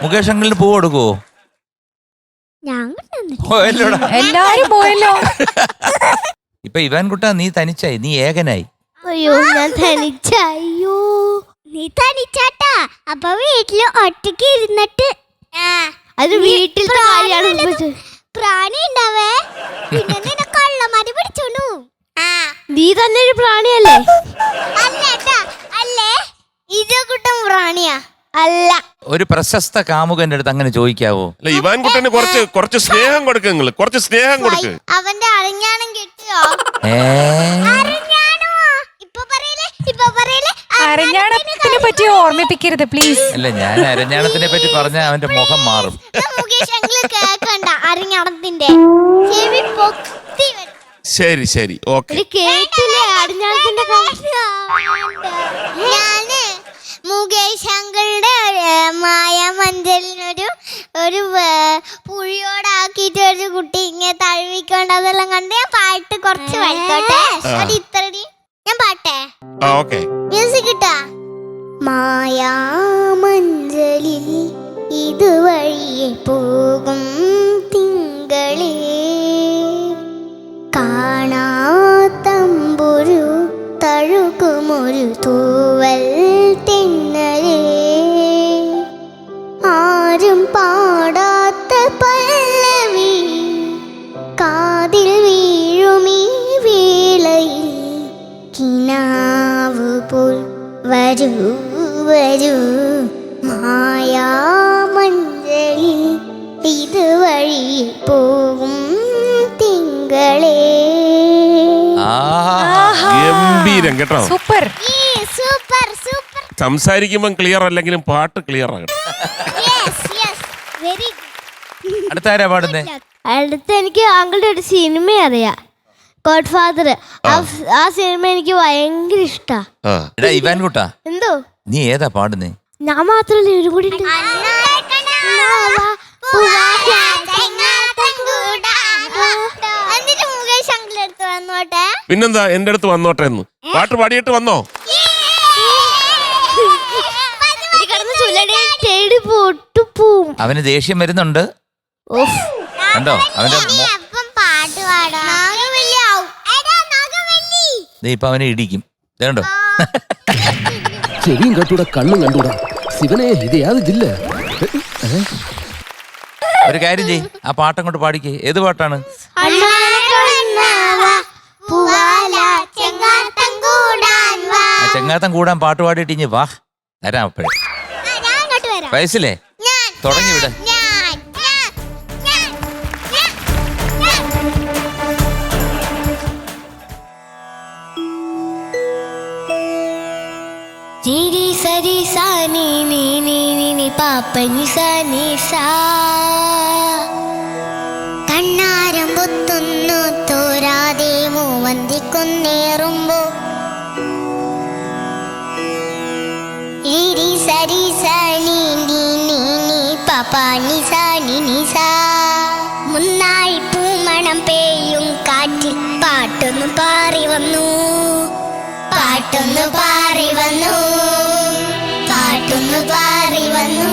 മുകേഷ് അങ്കിളിന് പൂ കൊടുക്കുവോ? എല്ലാരും പോയല്ലോ. ഇപ്പൊ ഇവാൻ കുട്ട നീ തനിച്ചായി, നീ ഏകനായി. അയ്യോ, ഞാൻ തനിച്ചയ്യോ. നീ തനിച്ചാട്ടാ. അപ്പൊ വീട്ടില് ഒറ്റയ്ക്ക് ഇരുന്നിട്ട് അത് വീട്ടിലത്തെ കാര്യമാണ്. പ്രാണി ഉണ്ടാവേ, പിന്നെ നിന്നെ കള്ളമാരി പിടിച്ചോണു. നീ തന്നെ ഒരു പ്രാണിയല്ലേ? അല്ലേ, ഇജോ കുട്ടൻ പ്രാണിയാ? അല്ല. ഒരു പ്രശസ്ത കാമുകന്റെ അടുത്ത് അങ്ങനെ ചോദിക്കാവോ? അല്ല, ഇവാൻ കുട്ടന് കുറച്ച് സ്നേഹം കൊടുക്ക്. നിങ്ങൾ കുറച്ച് സ്നേഹം കൊടുക്ക്. അവന്റെ അരഞ്ഞാണം കിട്ടിയോ? അരഞ്ഞാണത്തിനെ പറ്റി ഓർമ്മിപ്പിക്കരുത് പ്ലീസ്. അല്ല, ഞാൻ അരഞ്ഞാണത്തിനെ പറ്റി പറഞ്ഞ അവന്റെ മുഖം മാറും. കേക്കണ്ട അരഞ്ഞാണത്തിന്റെ ചെവി പൊത്തി. ശരി ഓക്കെ. കേട്ടില്ലേ? പടിഞ്ഞാറത്തിന്റെ ഞാന് മുകേഷ് അങ്കിളുടെ മായാമഞ്ചലിനൊരു ഒരു പുഴിയോടാക്കിയിട്ട് ഒരു കുട്ടി ഇങ്ങനെ തഴുവിക്കൊണ്ട് അതെല്ലാം കണ്ട് ഞാൻ പാട്ട് കുറച്ച് പഠിക്കോട്ടെ. അത് ഇത്രടി ഞാൻ പാട്ടെ. ഓക്കെ. മ്യൂസിക് കിട്ടാ. മായാമഞ്ചലിൽ ഇതുവഴിയെ പോകും തിങ്കളേ, കാണാത്തമ്പുരു തഴുകുമൊരു തൂവൽ തെന്നലേ, ആരും പാടാത്ത പല്ലവി കാതിൽ വീഴുമീ വേളയിൽ, കിനാവ് പോൽ വരൂ വരൂ മായാമഞ്ചലിൽ ഇതുവഴി പോകും തിങ്കളേ. ഗംഭീരം കേട്ടോ. സൂപ്പർ. Super super. സംസാരിക്കുമ്പം ക്ലിയർ അല്ലെങ്കിലും പാട്ട് ക്ലിയർ ആകണം. വെരി അടുത്ത ആരാ പാടുന്നേ? അടുത്ത് എനിക്ക് അങ്കിളുടെ ഒരു സിനിമ അറിയാം, ഗോഡ് ഫാദർ. ആ സിനിമ എനിക്ക് ഭയങ്കര ഇഷ്ടാ. എടാ ഇവാൻ കുട്ടാ, എന്തോ നീ ഏതാ പാടുന്നേ? ഞാൻ മാത്രല്ല ഇവരും കൂടി ഉണ്ട്. എന്നിട്ട് മുകേഷ് അങ്കിൾ എടുത്ത് വന്നോട്ടെ. പിന്നെന്താ എന്റെ അടുത്ത് വന്നോട്ടെ എന്ന് പാട്ട് പാടിയിട്ട് വന്നോ? അവന് ദേഷ്യം വരുന്നുണ്ട്. കണ്ടോ അവന്റെ പാട്ട് പാടാം. ഇപ്പൊ അവനെ ഇടിക്കും. കണ്ടോ ചെവിയും കണ്ടൂടാ കണ്ണും കണ്ടൂടാ. ശിവനെ ഇത് യാത് ജില്ല. ഒരു കാര്യം ചെയ്, ആ പാട്ടം കൊണ്ട് പാടിക്കേ. ഏത് പാട്ടാണ്? ചെങ്ങാത്തം കൂടാൻ പാട്ട് പാടിയിട്ട് ഇനി വാ തരാം. അപ്പോഴേ വയസ്സില്ലേ തുടങ്ങി വിട. സരി സാ നീ നീ നീ നീ നീ പാപ്പനി സാ നീ സാ, കണ്ണാരം പൊത്തുന്നു തോരാതെ മൂവന്തിക്കുന്നേറുമ്പോ, സരി സാ നീ നീ നീ നീ പാപ്പാനി സാ നീ നീ സാ, മുന്നായി പൂമണം പേയും കാറ്റിൽ പാട്ടൊന്നു പാറി വന്നു, പാട്ടൊന്നു പാറി വന്നു, പാട്ടൊന്നു പാറി വന്നു.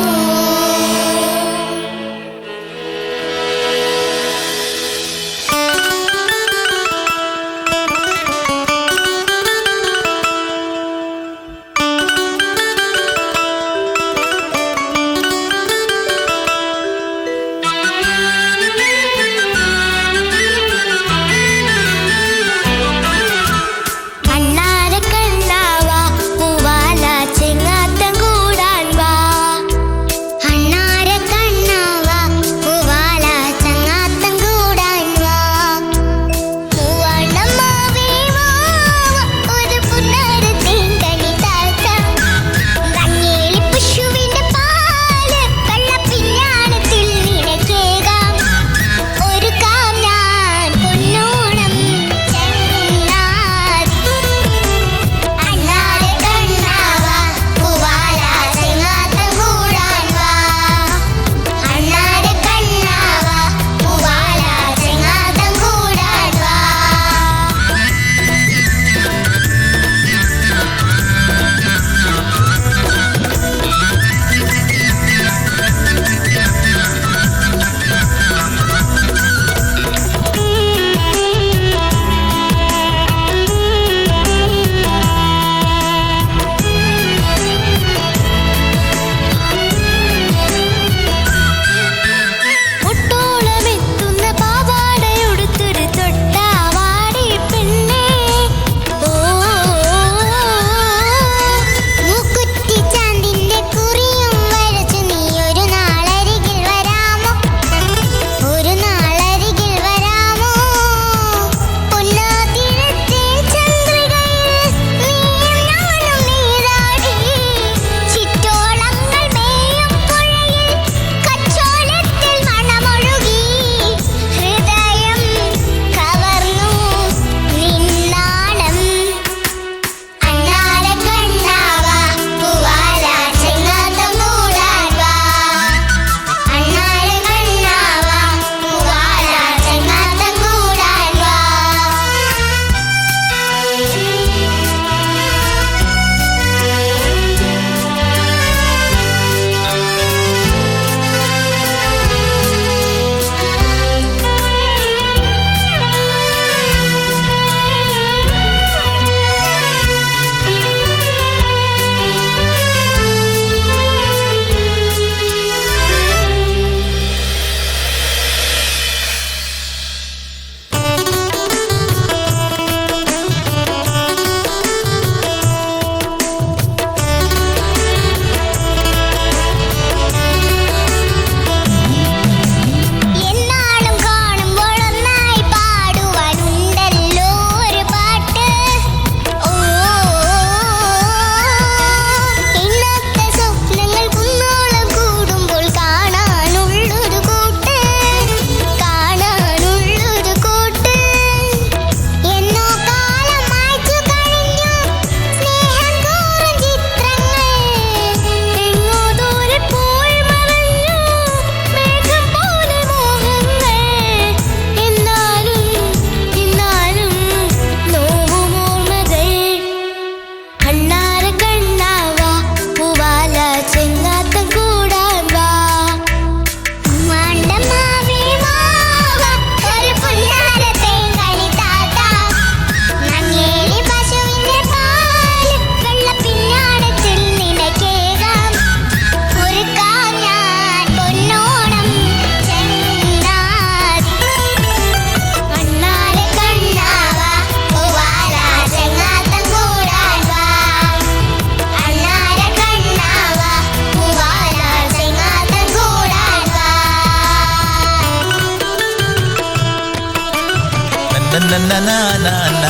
തന്നനനനനന,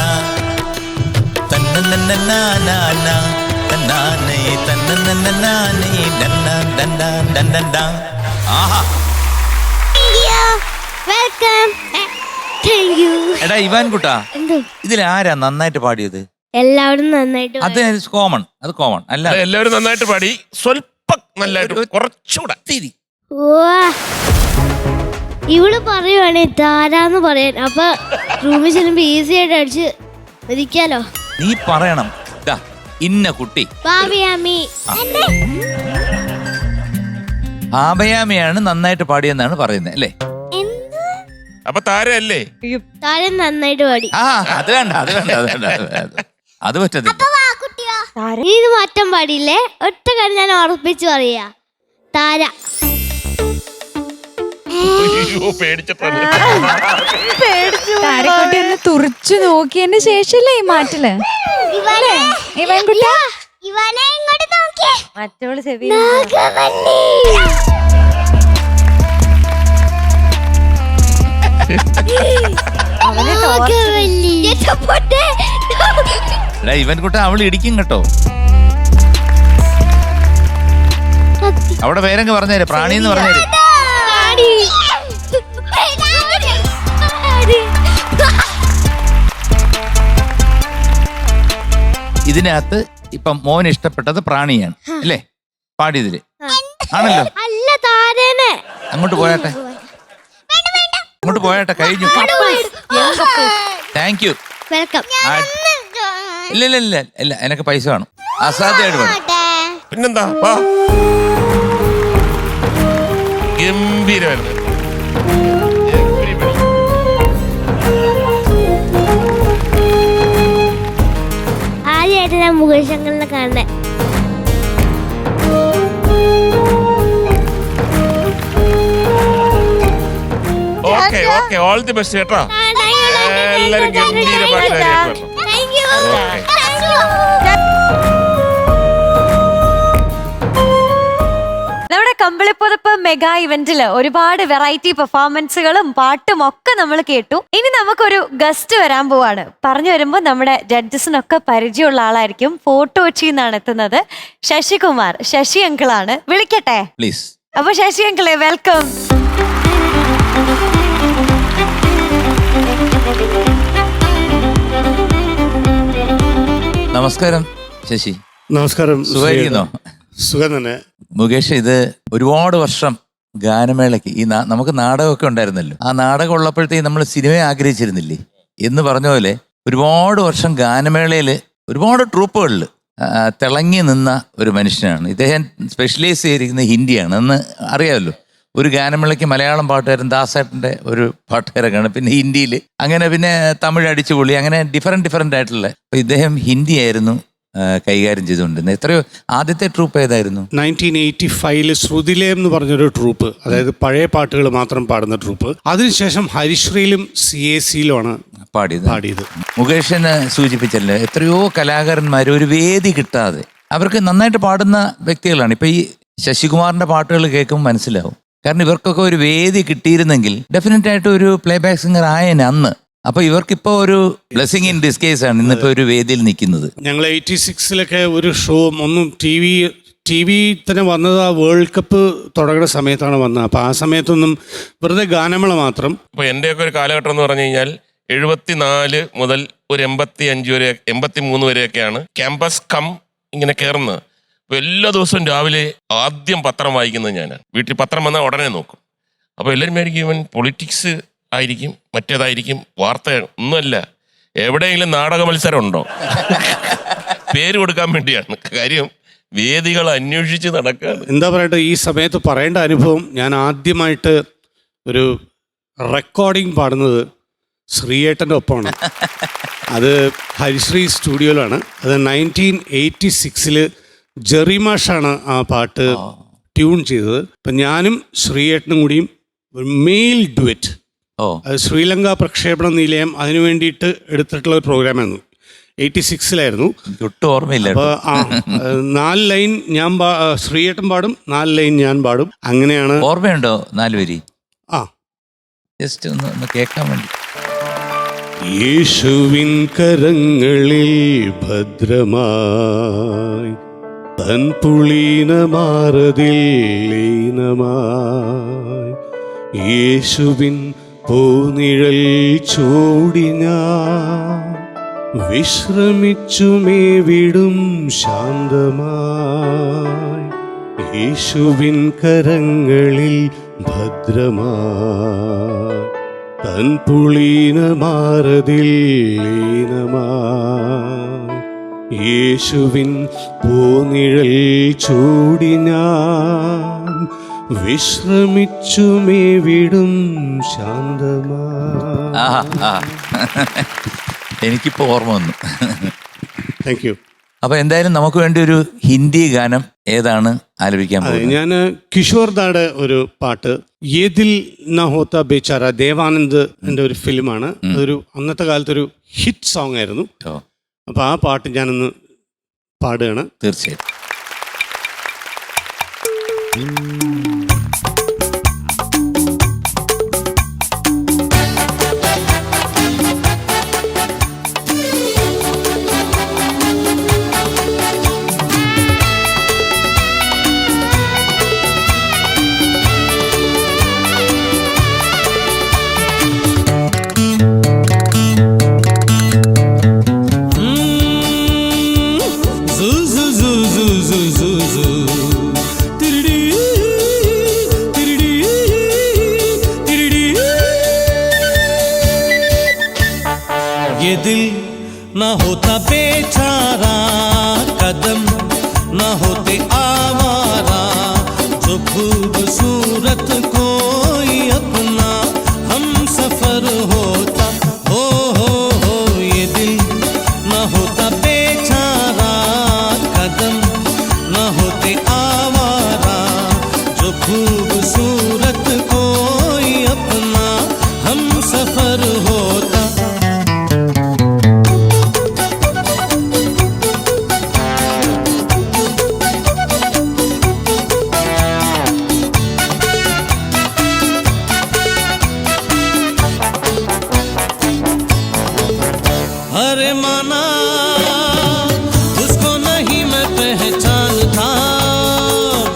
തന്നനനനനന, തന്നാനേ തന്നനനനനേ, ഡന്ന ഡന്ന ഡന്ന. ആഹാ. വെൽക്കം. Thank you. എടാ ഇവാൻ കുട്ടാ, എന്തോ ഇതിലാരാ നന്നായിട്ട് പാടിയത്? എല്ലാവരും നന്നായിട്ട് അത് കോമൺ, അത് കോമൺ അല്ല. എല്ലാവരും നന്നായിട്ട് പാടി, സ്വല്പം നല്ലതായിട്ട് കുറച്ചുകൂടെ തിരി. ഇവള് പറയുവാണേ താരാന്ന് പറയാൻ. അപ്പൊ റൂമിൽ ചെല്ലുമ്പോ ഈസി ആയിട്ട് അടിച്ച് മതിക്കാലോ. നീ പറയണം ദാ ഇന്ന കുട്ടി ഭാവയാമി. ആഭയാമിയാണ് നന്നായിട്ട് പാടിയെന്നാണ് പറയുന്നത് അല്ലേ? അപ്പൊ താരല്ലേ? താരം നന്നായിട്ട് പാടി. ആ അത് വേണ്ട, അത് വേണ്ട, അത് വേണ്ട, അത് വേണ്ട. അത് പറ്റത്തില്ല. നീ ഇത് മാറ്റം പാടിയില്ലേ? ഒറ്റ കാര്യം ഞാൻ ഉറപ്പിച്ച് പറയാ, താര. പേടിച്ചിട്ടുണ്ട്. താരക്കുട്ടി ഒന്ന് തുറച്ചു നോക്കിയതിന് ശേഷല്ലേ ഈ മാറ്റല്. ഇവൻകുട്ടിയാ ഇവനെ ഇങ്ങോട്ട് നോക്കിയേ. മറ്റോള് ചെവി എടാ ഇവൻ കുട്ട അവൾ ഇടിക്കും കേട്ടോ. അവിടെ പേരങ്ങ് പറഞ്ഞേരെ, പ്രാണി എന്ന് പറഞ്ഞേരെ. ഇതിനകത്ത് ഇപ്പം മോൻ ഇഷ്ടപ്പെട്ടത് പ്രാണിയാണ് അല്ലേ? പാടിയതില് ആണല്ലോ. അല്ല താരനെ. അങ്ങോട്ട് പോയാട്ടെ, അങ്ങോട്ട് പോയാട്ടെ, കഴിഞ്ഞു. Thank you. വെൽക്കം. ഇല്ല ഇല്ല ഇല്ല ഇല്ല, എനക്ക് പൈസ വേണം. അസാധ്യമായിട്ട് വേണം. പിന്നെന്താ, വാ. ഗംഭീരമായിരുന്നു. ആദ്യമായിട്ട് ഞാൻ മുകേഷ് കാണേ. Okay okay, all the best കേട്ടോ. എല്ലാരും ഗംഭീരമായിട്ട്. നമ്മുടെ കമ്പിളിപ്പുതപ്പ് മെഗാ ഇവന്റില് ഒരുപാട് വെറൈറ്റി പെർഫോമൻസുകളും പാട്ടും ഒക്കെ നമ്മൾ കേട്ടു. ഇനി നമുക്കൊരു ഗസ്റ്റ് വരാൻ പോവാണ്. പറഞ്ഞു വരുമ്പോ നമ്മുടെ ജഡ്ജസിനൊക്കെ പരിചയമുള്ള ആളായിരിക്കും. ഫോട്ടോ കൊച്ചിന്നാണ് എത്തുന്നത്. ശശികുമാർ, ശശി അങ്കിളാണ്. വിളിക്കട്ടെ പ്ലീസ്. അപ്പൊ ശശി അങ്കിളെ വെൽക്കം. നമസ്കാരം ശശി. നമസ്കാരം. സുഖമായിരിക്കുന്നോ? സുഖം തന്നെ. മുകേഷ്, ഇത് ഒരുപാട് വർഷം ഗാനമേളയ്ക്ക് ഈ നമുക്ക് നാടകമൊക്കെ ഉണ്ടായിരുന്നല്ലോ. ആ നാടകം ഉള്ളപ്പോഴത്തേക്ക് നമ്മൾ സിനിമയെ ആഗ്രഹിച്ചിരുന്നില്ലേ എന്ന് പറഞ്ഞ പോലെ ഒരുപാട് വർഷം ഗാനമേളയിൽ ഒരുപാട് ട്രൂപ്പുകളിൽ തിളങ്ങി നിന്ന ഒരു മനുഷ്യനാണ് ഇദ്ദേഹം. സ്പെഷ്യലൈസ് ചെയ്തിരിക്കുന്നത് ഹിന്ദിയാണ് എന്ന് അറിയാമല്ലോ. ഒരു ഗാനമേളയ്ക്ക് മലയാളം പാട്ടുകാരൻ ദാസേട്ടൻ്റെ ഒരു പാട്ടുകാരൊക്കെയാണ്, പിന്നെ ഹിന്ദിയിൽ, അങ്ങനെ പിന്നെ തമിഴ് അടിച്ചുപൊളി, അങ്ങനെ ഡിഫറെൻ്റ് ആയിട്ടുള്ള. അപ്പോൾ ഇദ്ദേഹം ഹിന്ദി ആയിരുന്നു കൈകാര്യം ചെയ്തുകൊണ്ടിരുന്നത്. എത്രയോ ആദ്യത്തെ ട്രൂപ്പ് ഏതായിരുന്നു? 1985 ശ്രുതിലയം എന്ന് പറഞ്ഞൊരു ട്രൂപ്പ്, അതായത് പഴയ പാട്ടുകൾ മാത്രം പാടുന്ന ട്രൂപ്പ്. അതിനുശേഷം ഹരിശ്രീയിലും CACയിലുമാണ് പാടിയത്. മുകേഷിനെ സൂചിപ്പിച്ചല്ലോ, എത്രയോ കലാകാരന്മാർ ഒരു വേദി കിട്ടാതെ അവർക്ക് നന്നായിട്ട് പാടുന്ന വ്യക്തികളാണ്. ഇപ്പൊ ഈ ശശികുമാറിന്റെ പാട്ടുകൾ കേൾക്കുമ്പോൾ മനസ്സിലാവും. കാരണം ഇവർക്കൊക്കെ ഒരു വേദി കിട്ടിയിരുന്നെങ്കിൽ ഡെഫിനറ്റ് ആയിട്ട് ഒരു പ്ലേ ബാക്ക് സിംഗർ ആയേനെ അന്ന്. അപ്പൊ ഇവർക്കിപ്പോ ഒരു ബ്ലെസ്സിങ് ഇൻ ഡിസ്കേസ് ആണ് ഇന്നിപ്പോ ഒരു വേദിയിൽ നിൽക്കുന്നത്. ഞങ്ങൾ 86 ഒരു ഷോ ഒന്നും ടി വി തന്നെ വന്നത് ആ വേൾഡ് കപ്പ് തുടങ്ങുന്ന സമയത്താണ് വന്നത്. അപ്പോൾ ആ സമയത്തൊന്നും വെറുതെ ഗാനമേള മാത്രം. അപ്പോൾ എൻ്റെയൊക്കെ ഒരു കാലഘട്ടം എന്ന് പറഞ്ഞു കഴിഞ്ഞാൽ 74 മുതൽ ഒരു 85 വരെ 83 വരെയൊക്കെയാണ് ക്യാമ്പസ് കം ഇങ്ങനെ കയറുന്നത്. അപ്പോൾ എല്ലാ ദിവസവും രാവിലെ ആദ്യം പത്രം വായിക്കുന്നത് ഞാനാണ്. വീട്ടിൽ പത്രം വന്നാൽ ഉടനെ നോക്കും. അപ്പോൾ എല്ലാവരും മേടിക്കും ഇവൻ പൊളിറ്റിക്സ് ആയിരിക്കും, മറ്റേതായിരിക്കും, വാർത്ത ഒന്നുമല്ല, എവിടെയെങ്കിലും നാടക മത്സരം ഉണ്ടോ പേര് കൊടുക്കാൻ വേണ്ടിയാണ്. കാര്യം വേദികൾ അന്വേഷിച്ച് നടക്കുകയാണ്. എന്താ പറയട്ടെ, ഈ സമയത്ത് പറയേണ്ട അനുഭവം, ഞാൻ ആദ്യമായിട്ട് ഒരു റെക്കോർഡിങ് പാടുന്നത് ശ്രീയേട്ടൻ്റെ ഒപ്പമാണ്. അത് ഹരിശ്രീ സ്റ്റുഡിയോയിലാണ്. അത് 1986 ജെറിമാഷാണ് ആ പാട്ട് ട്യൂൺ ചെയ്തത്. അപ്പം ഞാനും ശ്രീയേട്ടനും കൂടിയും ഒരു മെയിൽ ഡുവറ്റ്, അത് ശ്രീലങ്ക പ്രക്ഷേപണ നിലയം അതിനു വേണ്ടിയിട്ട് എടുത്തിട്ടുള്ള ഒരു പ്രോഗ്രാമായിരുന്നു. 86 ഒട്ടും ഓർമ്മയില്ല. അപ്പോൾ 4 ലൈൻ ഞാൻ ശ്രീയേട്ടൻ പാടും, 4 ലൈൻ ഞാൻ പാടും. അങ്ങനെയാണ്. ഓർമ്മയുണ്ടോ 4 വരി? ആ, ജസ്റ്റ് ഒന്ന് കേൾക്കാൻ വേണ്ടി. യേശുവിൻ കരങ്ങളിൽ ഭദ്രമായി തൻ പുളീനമാറതിൽ ലീനമായി യേശുവിൻ പൂനിഴൽ ചൂടി ഞാൻ വിശ്രമിച്ചുമേവിടും ശാന്തമായി യേശുവിൻ കരങ്ങളിൽ ഭദ്രമായി തൻ പുളീനമാറതിൽ ലീനമായി യേശുവിൻ പൂനിഴൽ ചൂടി ഞാൻ വിശ്രമിച്ചുമേവിടും ശാന്തമായി. എനിക്കിപ്പോ ഓർമ്മ വന്നു. Thank you. അപ്പൊ എന്തായാലും നമുക്ക് വേണ്ടി ഒരു ഹിന്ദി ഗാനം ഏതാണ് ആലപിക്കാൻ പോകുന്നത്? ഞാൻ കിഷോർദായുടെ ഒരു പാട്ട് യേദിൽ ന ഹോത്ത ബേച്ചാര, ദേവാനന്ദ് എൻ്റെ ഒരു ഫിലിമാണ്. അതൊരു അന്നത്തെ കാലത്തൊരു ഹിറ്റ് സോങ് ആയിരുന്നു. അപ്പോൾ ആ പാട്ട് ഞാനൊന്ന് പാടുകയാണ്. തീർച്ചയായും. ये दिल न होता बेचारा, कदम न होते आवारा, जो खूबसूरत कोई अपना हम सफर होता। हो ये दिल न होता बेचारा, कदम न होते आवारा, जो खूबसूरत कोई अपना हम सफर होता। अरे माना उसको नहीं मैं पहचानता,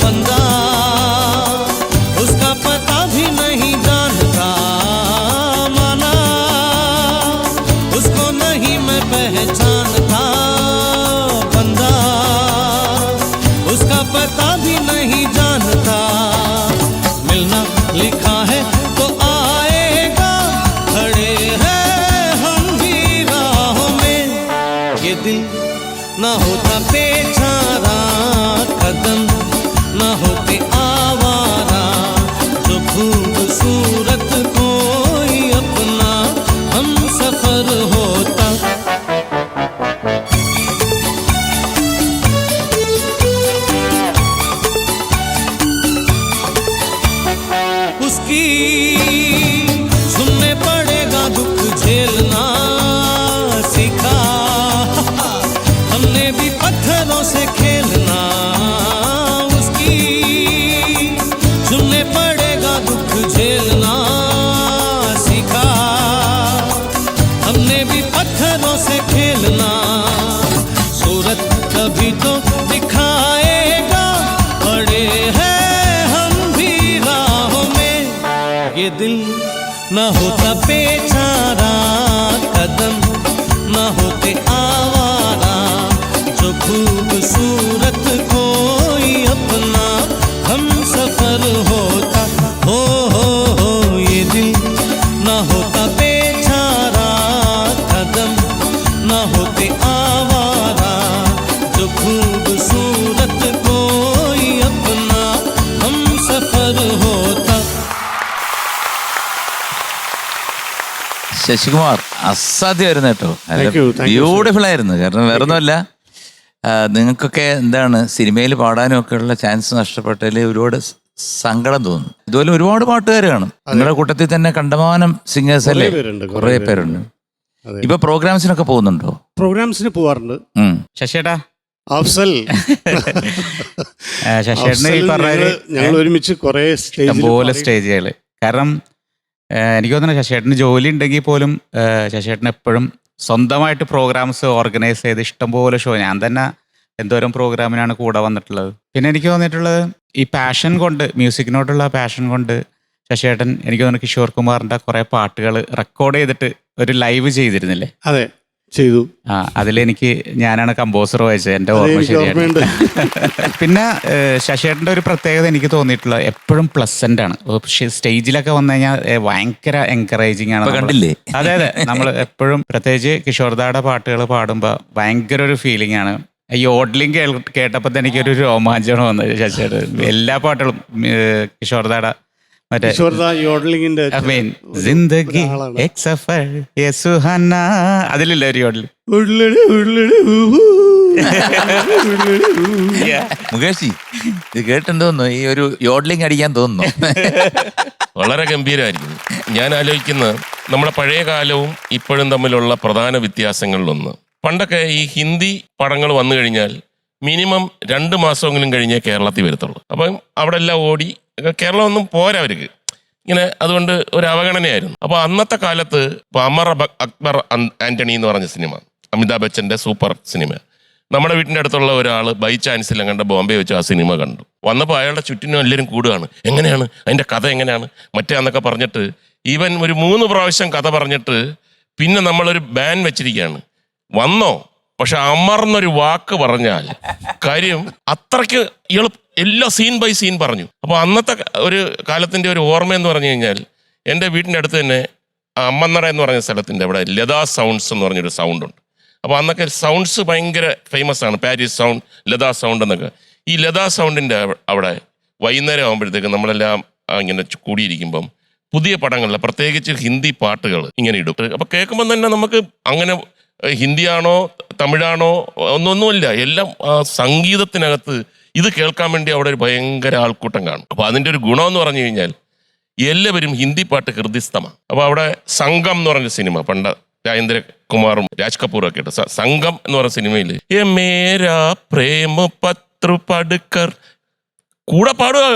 बंदा उसका पता भी नहीं जानता। माना उसको नहीं मैं पहचानता, बंदा उसका पता भी नहीं जानता। मिलना लिखा है तो आएगा, खड़े हैं हम भी राहों में। ये दिल न होता बेचारा, कदम न होते आवारा, जो खूबसूरत कोई अपना हम सफर होता। उसकी सुनने पड़ेगा दुख झेलना सीखा, हमने भी पत्थरों से खेलना। उसकी सुनने पड़ेगा दुख झेलना सीखा, हमने भी पत्थरों से खेलना। सूरत कभी तो दिखाएगा, पड़े हैं हम भी राहों में। ये दिल न होता बेचारा, कदम न होते आवारा, जो खूबसूरत कोई अपना हम सफर होता। हो ये दिल न होता बेचारा, कदम न होते आवारा, जो खूबसूरत कोई अपना हम सफर होता। ശശികുമാർ അസാധ്യമായിരുന്നു കേട്ടോ. Thank you, thank you, beautiful ആയിരുന്നു. കാരണം വേറെ ഒന്നുമല്ല, നിങ്ങൾക്കൊക്കെ എന്താണ് സിനിമയിൽ പാടാനും ഒക്കെ ഉള്ള ചാൻസ് നഷ്ടപ്പെട്ടതിൽ ഒരുപാട് സങ്കടം തോന്നുന്നു. ഇതുപോലെ ഒരുപാട് പാട്ടുകാർ കാണും നിങ്ങളുടെ കൂട്ടത്തിൽ തന്നെ, കണ്ടമാനം സിംഗേഴ്സ് അല്ലേ, കുറേ പേരുണ്ട്. ഇപ്പൊ പ്രോഗ്രാംസിനൊക്കെ പോകുന്നുണ്ടോ? പ്രോഗ്രാംസിന് പോവാറുണ്ട്. ശശിയേട്ടാ, അഫ്സൽ ശശിയേട്ടന് ഈ പറഞ്ഞ ഞങ്ങൾ ഒരുമിച്ച് കുറെ പോലെ സ്റ്റേജുകൾ. കാരണം എനിക്ക് തോന്നുന്നു ശശിയേട്ടന് ജോലി ഉണ്ടെങ്കിൽ പോലും ശശിയേട്ടൻ എപ്പോഴും സ്വന്തമായിട്ട് പ്രോഗ്രാംസ് ഓർഗനൈസ് ചെയ്ത് ഇഷ്ടംപോലെ ഷോ, ഞാൻ തന്നെ എന്തോരം പ്രോഗ്രാമിനാണ് കൂടെ വന്നിട്ടുള്ളത്. പിന്നെ എനിക്ക് തോന്നിയിട്ടുള്ളത് ഈ പാഷൻ കൊണ്ട്, മ്യൂസിക്കിനോടുള്ള പാഷൻ കൊണ്ട് ശശിയേട്ടൻ എനിക്ക് തോന്നുന്നു കിഷോർ കുമാറിൻ്റെ കുറേ പാട്ടുകൾ റെക്കോർഡ് ചെയ്തിട്ട് ഒരു ലൈവ് ചെയ്തിരുന്നില്ലേ? അതെ, ചെയ്തു. അതിലെനിക്ക് ഞാനാണ് കമ്പോസർ വായിച്ചത്, എൻ്റെ ഓർമ്മ ശരിയാണ്. പിന്നെ ശശിയേട്ടൻ്റെ ഒരു പ്രത്യേകത എനിക്ക് തോന്നിയിട്ടുള്ളത് എപ്പോഴും പ്ലസന്റ് ആണ്. സ്റ്റേജിലൊക്കെ വന്നു കഴിഞ്ഞാൽ ഭയങ്കര എൻകറേജിങ് ആണ്. കണ്ടില്ലേ? അതെ അതെ, നമ്മൾ എപ്പോഴും പ്രത്യേകിച്ച് കിഷോർദായുടെ പാട്ടുകൾ പാടുമ്പോൾ ഭയങ്കര ഒരു ഫീലിംഗ് ആണ്. ഈ ഓഡ്ലിംഗ് കേട്ടപ്പോൾ തന്നെ എനിക്കൊരു രോമാഞ്ചമാണ് വന്നത്. ശശിയേട്ടൻ എല്ലാ പാട്ടുകളും കിഷോർദായുടെ മറ്റേ ജിന്ദഗി എക് സഫർ യേ സുഹാന, അതിലില്ല ഒരു യോഡ്ലിംഗ്. മുകേഷ് ഇത് കേട്ടെന്തോന്നു, ഈ ഒരു യോഡ്ലിംഗ് അടിക്കാൻ തോന്നുന്നു. വളരെ ഗംഭീരമായിരിക്കും. ഞാൻ ആലോചിക്കുന്ന നമ്മുടെ പഴയ കാലവും ഇപ്പോഴും തമ്മിലുള്ള പ്രധാന വ്യത്യാസങ്ങളിലൊന്ന്, പണ്ടൊക്കെ ഈ ഹിന്ദി പടങ്ങൾ വന്നു കഴിഞ്ഞാൽ മിനിമം 2 മാസമെങ്കിലും കഴിഞ്ഞേ കേരളത്തിൽ വരത്തുള്ളൂ. അപ്പം അവിടെ എല്ലാം ഓടി, കേരളമൊന്നും പോരാ അവർക്ക് ഇങ്ങനെ, അതുകൊണ്ട് ഒരു അവഗണനയായിരുന്നു. അപ്പോൾ അന്നത്തെ കാലത്ത് ഇപ്പോൾ അമർ അക്ബർ ആന്റണി എന്ന് പറഞ്ഞ സിനിമ, അമിതാഭ് ബച്ചൻ്റെ സൂപ്പർ സിനിമ, നമ്മുടെ വീട്ടിൻ്റെ അടുത്തുള്ള ഒരാൾ ബൈ ചാൻസിൽ കണ്ട ബോംബെ വെച്ച് ആ സിനിമ കണ്ടു. വന്നപ്പോൾ അയാളുടെ ചുറ്റിനും എല്ലാവരും കൂടുകയാണ്, എങ്ങനെയാണ് അതിൻ്റെ കഥ, എങ്ങനെയാണ് മറ്റേ എന്നൊക്കെ പറഞ്ഞിട്ട് ഈവൻ ഒരു 3 പ്രാവശ്യം കഥ പറഞ്ഞിട്ട് പിന്നെ നമ്മളൊരു ബാൻ വെച്ചിരിക്കുകയാണ്. വന്നോ, പക്ഷെ അമർന്നൊരു വാക്ക് പറഞ്ഞാൽ കാര്യം അത്രയ്ക്ക് ഇയാൾ എല്ലാ സീൻ ബൈ സീൻ പറഞ്ഞു. അപ്പോൾ അന്നത്തെ ഒരു കാലത്തിൻ്റെ ഒരു ഓർമ്മയെന്ന് പറഞ്ഞു കഴിഞ്ഞാൽ, എൻ്റെ വീടിൻ്റെ അടുത്ത് തന്നെ അമ്മന്നറ എന്ന് പറഞ്ഞ സ്ഥലത്തിൻ്റെ അവിടെ ലതാ സൗണ്ട്സ് എന്ന് പറഞ്ഞൊരു സൗണ്ടുണ്ട്. അപ്പോൾ അന്നൊക്കെ സൗണ്ട്സ് ഭയങ്കര ഫേമസ് ആണ്, പാരീസ് സൗണ്ട്, ലതാ സൗണ്ട് എന്നൊക്കെ. ഈ ലതാ സൗണ്ടിൻ്റെ അവിടെ വൈകുന്നേരം ആകുമ്പോഴത്തേക്ക് നമ്മളെല്ലാം ഇങ്ങനെ കൂടിയിരിക്കുമ്പം പുതിയ പടങ്ങളിൽ പ്രത്യേകിച്ച് ഹിന്ദി പാട്ടുകൾ ഇങ്ങനെ ഇടും. അപ്പോൾ കേൾക്കുമ്പോൾ തന്നെ നമുക്ക് അങ്ങനെ ഹിന്ദിയാണോ തമിഴാണോ ഒന്നൊന്നുമില്ല, എല്ലാം സംഗീതത്തിനകത്ത് ഇത് കേൾക്കാൻ വേണ്ടി അവിടെ ഒരു ഭയങ്കര ആൾക്കൂട്ടം കാണും. അപ്പോൾ അതിൻ്റെ ഒരു ഗുണമെന്ന് പറഞ്ഞു കഴിഞ്ഞാൽ എല്ലാവരും ഹിന്ദി പാട്ട് ഹൃദയസ്ഥമാണ്. അപ്പോൾ അവിടെ സംഗം എന്ന് പറഞ്ഞ സിനിമ, പണ്ട് രാജേന്ദ്രകുമാറും രാജ് കപൂറും ഒക്കെ ഇട്ട് സംഗം എന്ന് പറഞ്ഞ സിനിമയിൽ ഏ മേരാ പ്രേമ പത്ര പടുക്കർ കൂടെ പാടുക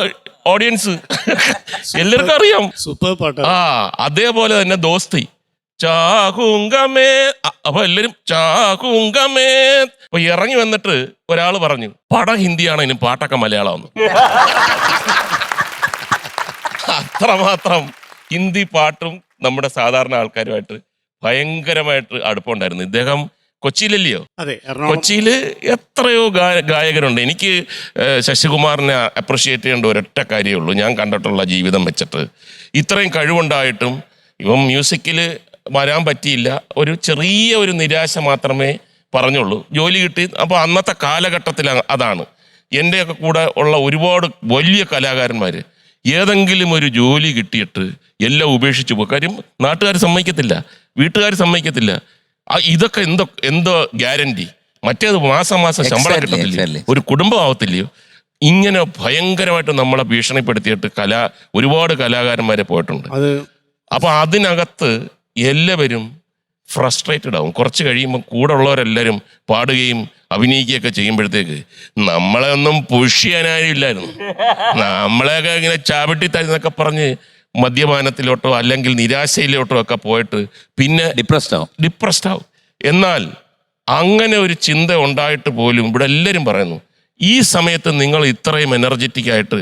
ഓഡിയൻസ്, എല്ലാവർക്കും അറിയാം, സൂപ്പർ പാട്ട്. അതേപോലെ തന്നെ ദോസ്തി ചാഹുങ്കമേ, അപ്പൊ എല്ലാരും ചാഹുങ്കമേ. അപ്പൊ ഇറങ്ങി വന്നിട്ട് ഒരാൾ പറഞ്ഞു പടം ഹിന്ദിയാണ്, ഇതിന് പാട്ടൊക്കെ മലയാളമാണ്. അത്രമാത്രം ഹിന്ദി പാട്ടും നമ്മുടെ സാധാരണ ആൾക്കാരുമായിട്ട് ഭയങ്കരമായിട്ട് അടുപ്പമുണ്ടായിരുന്നു. ഇദ്ദേഹം കൊച്ചിയിലല്ലയോ? അതെ, കൊച്ചിയിൽ എത്രയോ ഗായകരുണ്ട്. എനിക്ക് ശശികുമാറിനെ അപ്രിഷിയേറ്റ് ചെയ്യേണ്ട ഒരൊറ്റ കാര്യമേ ഉള്ളൂ. ഞാൻ കണ്ടിട്ടുള്ള ജീവിതം വെച്ചിട്ട് ഇത്രയും കഴിവുണ്ടായിട്ടും ഇവൻ മ്യൂസിക്കിൽ വരാൻ പറ്റിയില്ല. ഒരു ചെറിയ ഒരു നിരാശ മാത്രമേ പറഞ്ഞുള്ളൂ. ജോലി കിട്ടി. അപ്പോൾ അന്നത്തെ കാലഘട്ടത്തിൽ അതാണ്. എൻ്റെയൊക്കെ കൂടെ ഉള്ള ഒരുപാട് വലിയ കലാകാരന്മാർ ഏതെങ്കിലും ഒരു ജോലി കിട്ടിയിട്ട് എല്ലാം ഉപേക്ഷിച്ചു പോകും. കാര്യം നാട്ടുകാർ സമ്മതിക്കത്തില്ല, വീട്ടുകാർ സമ്മതിക്കത്തില്ല. ഇതൊക്കെ എന്തോ ഗ്യാരണ്ടി, മറ്റേത് മാസം ശമ്പളം കിട്ടത്തില്ലേ, ഒരു കുടുംബം ആവത്തില്ലയോ. ഇങ്ങനെ ഭയങ്കരമായിട്ട് നമ്മളെ ഭീഷണിപ്പെടുത്തിയിട്ട് ഒരുപാട് കലാകാരന്മാരെ പോയിട്ടുണ്ട്. അപ്പോൾ അതിനകത്ത് എല്ലാവരും ഫ്രസ്ട്രേറ്റഡ് ആവും. കുറച്ച് കഴിയുമ്പോൾ കൂടെ ഉള്ളവരെല്ലാവരും പാടുകയും അഭിനയിക്കുകയൊക്കെ ചെയ്യുമ്പോഴത്തേക്ക് നമ്മളെ ഒന്നും പുഷ് ചെയ്യാനായില്ലായിരുന്നു. നമ്മളെയൊക്കെ ഇങ്ങനെ ചാവട്ടി തരുന്നൊക്കെ പറഞ്ഞ് മദ്യപാനത്തിലോട്ടോ അല്ലെങ്കിൽ നിരാശയിലോട്ടോ ഒക്കെ പോയിട്ട് പിന്നെ ഡിപ്രസ്ഡ് ആവും. എന്നാൽ അങ്ങനെ ഒരു ചിന്ത ഉണ്ടായിട്ട് പോലും ഇവിടെ എല്ലാവരും പറയുന്നു ഈ സമയത്ത് നിങ്ങൾ ഇത്രയും എനർജറ്റിക് ആയിട്ട്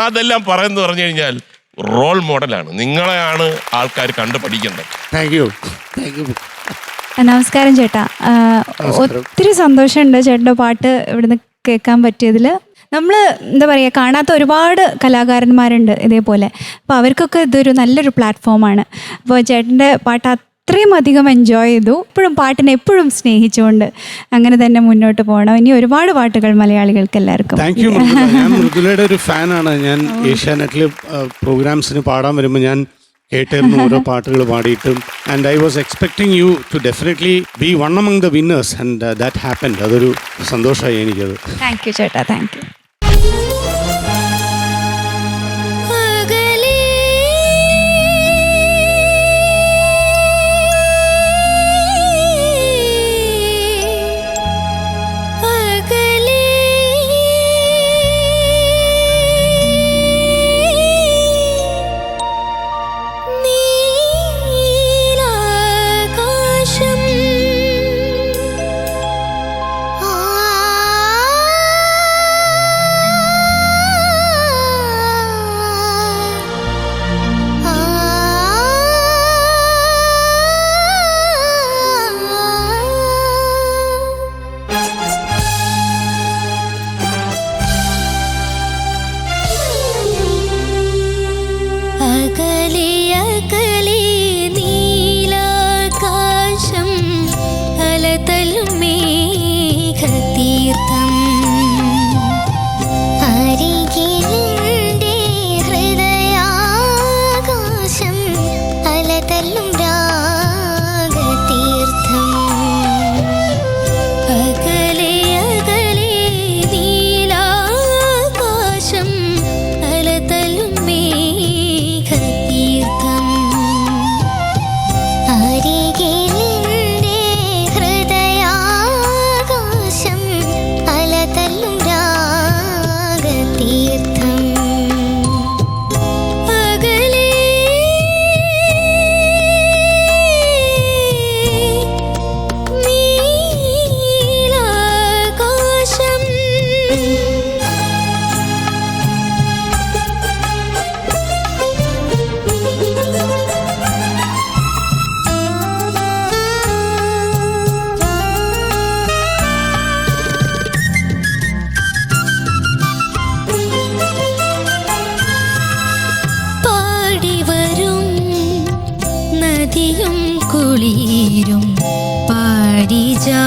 അതെല്ലാം പറയുന്നു പറഞ്ഞു കഴിഞ്ഞാൽ റോൾ മോഡലാണ്. നിങ്ങളെയാണ് ആൾക്കാർ കണ്ടു പഠിക്കേണ്ടത്. Thank you. നമസ്കാരം ചേട്ടാ. ഒത്തിരി സന്തോഷമുണ്ട് ചേട്ടൻ്റെ പാട്ട് ഇവിടുന്ന് കേൾക്കാൻ പറ്റിയതിൽ. നമ്മൾ എന്താ പറയുക, കാണാത്ത ഒരുപാട് കലാകാരന്മാരുണ്ട് ഇതേപോലെ. അപ്പോൾ അവർക്കൊക്കെ ഇതൊരു നല്ലൊരു പ്ലാറ്റ്ഫോമാണ്. അപ്പോൾ ചേട്ടൻ്റെ പാട്ട് അത്രയും അധികം എൻജോയ് ചെയ്തു. എപ്പോഴും പാട്ടിനെ എപ്പോഴും സ്നേഹിച്ചുകൊണ്ട് അങ്ങനെ തന്നെ മുന്നോട്ട് പോകണം. ഇനി ഒരുപാട് പാട്ടുകൾ മലയാളികൾക്ക് എല്ലാവർക്കും. Thank you Mridula. ഞാൻ മൃദുലയുടെ ഒരു ഫാനാണ്. ഞാൻ ഏഷ്യാനെറ്റിൽ പ്രോഗ്രാംസിന് പാടാൻ വരുമ്പോൾ ഞാൻ കേട്ടിരുന്നു ഓരോ പാട്ടുകൾ പാടിയിട്ടും. And I was expecting you to definitely be one among the winners and that happened. അതൊരു സന്തോഷമായി എനിക്കത്. താങ്ക് യു ചേട്ടാ, താങ്ക് യു. കുളിരും പാടിജാ